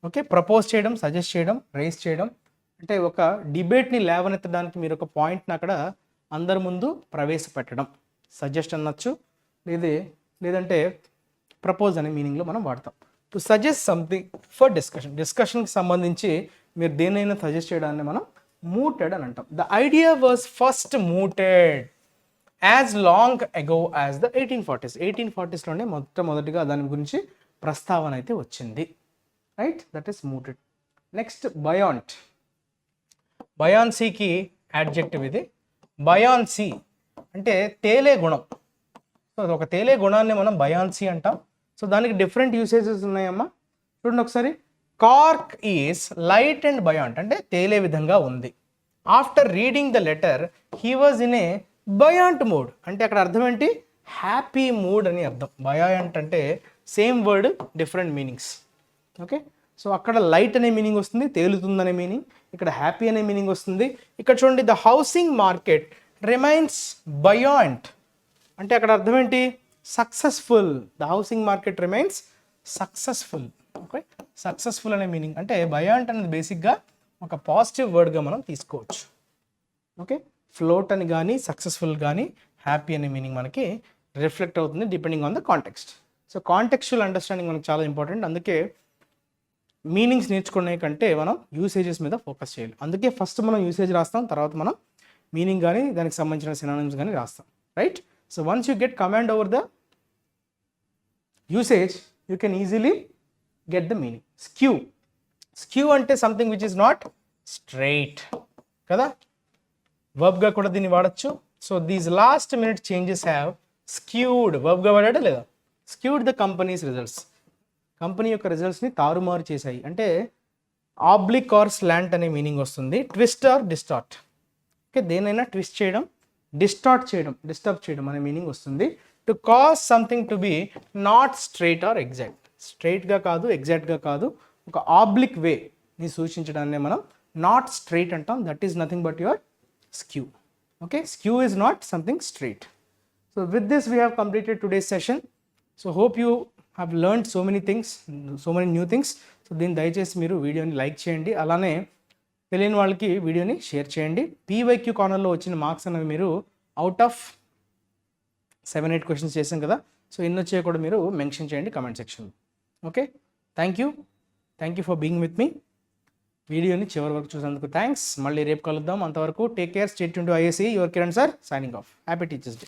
ఓకే, ప్రపోజ్ చేయడం, సజెస్ట్ చేయడం, రేస్ చేయడం అంటే ఒక డిబేట్ని లేవనెత్తడానికి మీరు ఒక పాయింట్ని అక్కడ అందరి ముందు ప్రవేశపెట్టడం, సజెస్ట్ అనొచ్చు, లేదంటే ప్రపోజ్ అనే మీనింగ్లో మనం వాడతాం. To suggest something for discussion, డిస్కషన్కి సంబంధించి మీరు దేనైనా సజెస్ట్ చేయడాన్ని మనం mooted అని అంటాం. The idea was first mooted as long ago as the 1840s. 1840స్లోనే మొట్టమొదటిగా దాని గురించి ప్రస్తావన అయితే వచ్చింది. Right, that is mooted. Next buoyant. బయాన్సీకి యాడ్జెక్టివ్ ఇది. బయాన్సీ అంటే తేలే గుణం. సో ఒక తేలే గుణాన్ని మనం బయాన్సీ అంటాం. సో దానికి డిఫరెంట్ యూసేజెస్ ఉన్నాయమ్మా, చూడండి ఒకసారి. Cork is light and buoyant అంటే తేలే విధంగా ఉంది. After reading the letter he was in a buoyant mood అంటే అక్కడ అర్థం ఏంటి, హ్యాపీ మూడ్ అని అర్థం. బయాంట్ అంటే same word, different meanings. Okay, so అక్కడ లైట్ అనే మీనింగ్ వస్తుంది, తేలుతుందనే మీనింగ్. ఇక్కడ హ్యాపీ అనే మీనింగ్ వస్తుంది. ఇక్కడ చూడండి, ద హౌసింగ్ మార్కెట్ రిమైన్స్ బయాంట్ అంటే అక్కడ అర్థం ఏంటి, successful. The housing market remains successful. Okay, successful అనే మీనింగ్ అంటే బయాంట్ అనేది బేసిక్గా ఒక పాజిటివ్ వర్డ్గా మనం తీసుకోవచ్చు. ఓకే, ఫ్లోట్ అని కానీ, సక్సెస్ఫుల్ కానీ, హ్యాపీ అనే మీనింగ్ మనకి రిఫ్లెక్ట్ అవుతుంది depending on the context. So contextual understanding మనకు చాలా ఇంపార్టెంట్. అందుకే మీనింగ్స్ నేర్చుకునే కంటే మనం యూసేజెస్ మీద ఫోకస్ చేయాలి. అందుకే ఫస్ట్ మనం యూసేజ్ రాస్తాం, తర్వాత మనం మీనింగ్ కానీ దానికి సంబంధించిన సినానిమ్స్ కానీ రాస్తాం. Right, so once you get command over the usage you can easily get the meaning. Skew. Skew అంటే something which is not straight కదా, verb గా కూడా దీన్ని వాడచ్చు. So these last minute changes have skewed, verb గా వాడాడా లేదా, skewed the company's results. Company యొక్క రిజల్ట్స్ని తారుమారు చేశాయి అంటే ఆబ్లిక్ ఆర్ స్లాంట్ అనే మీనింగ్ వస్తుంది. ట్విస్ట్ ఆర్ డిస్టార్ట్, ఓకే, దేనైనా ట్విస్ట్ చేయడం, డిస్టార్ట్ చేయడం, డిస్టర్బ్ చేయడం అనే మీనింగ్ వస్తుంది. To cause something to be not straight or exact, స్ట్రైట్గా కాదు, ఎగ్జాక్ట్గా కాదు, ఒక ఆబ్లిక్ వేని సూచించడాన్ని మనం నాట్ స్ట్రైట్ అంటాం. That is nothing but your skew. Okay, skew is not something straight. So with this we have completed today's session. So hope you have learned so many things, so many new things. So దీన్ని దయచేసి మీరు వీడియోని లైక్ చేయండి, అలానే తెలియని వాళ్ళకి వీడియోని షేర్ చేయండి. పీవైక్యూ కార్నర్లో వచ్చిన మార్క్స్ అనేవి మీరు అవుట్ ఆఫ్ 7-8 క్వశ్చన్స్ చేశాం కదా, సో ఎన్ని వచ్చాయో కూడా మీరు మెన్షన్ చేయండి కమెంట్ సెక్షన్లో. Okay, thank you for being with me. వీడియోని చివరి వరకు చూసినందుకు థ్యాంక్స్. మళ్ళీ రేపు కలుద్దాం. అంతవరకు take care, stay tuned to IACE. Your Kiran sir signing off. Happy Teachers' day.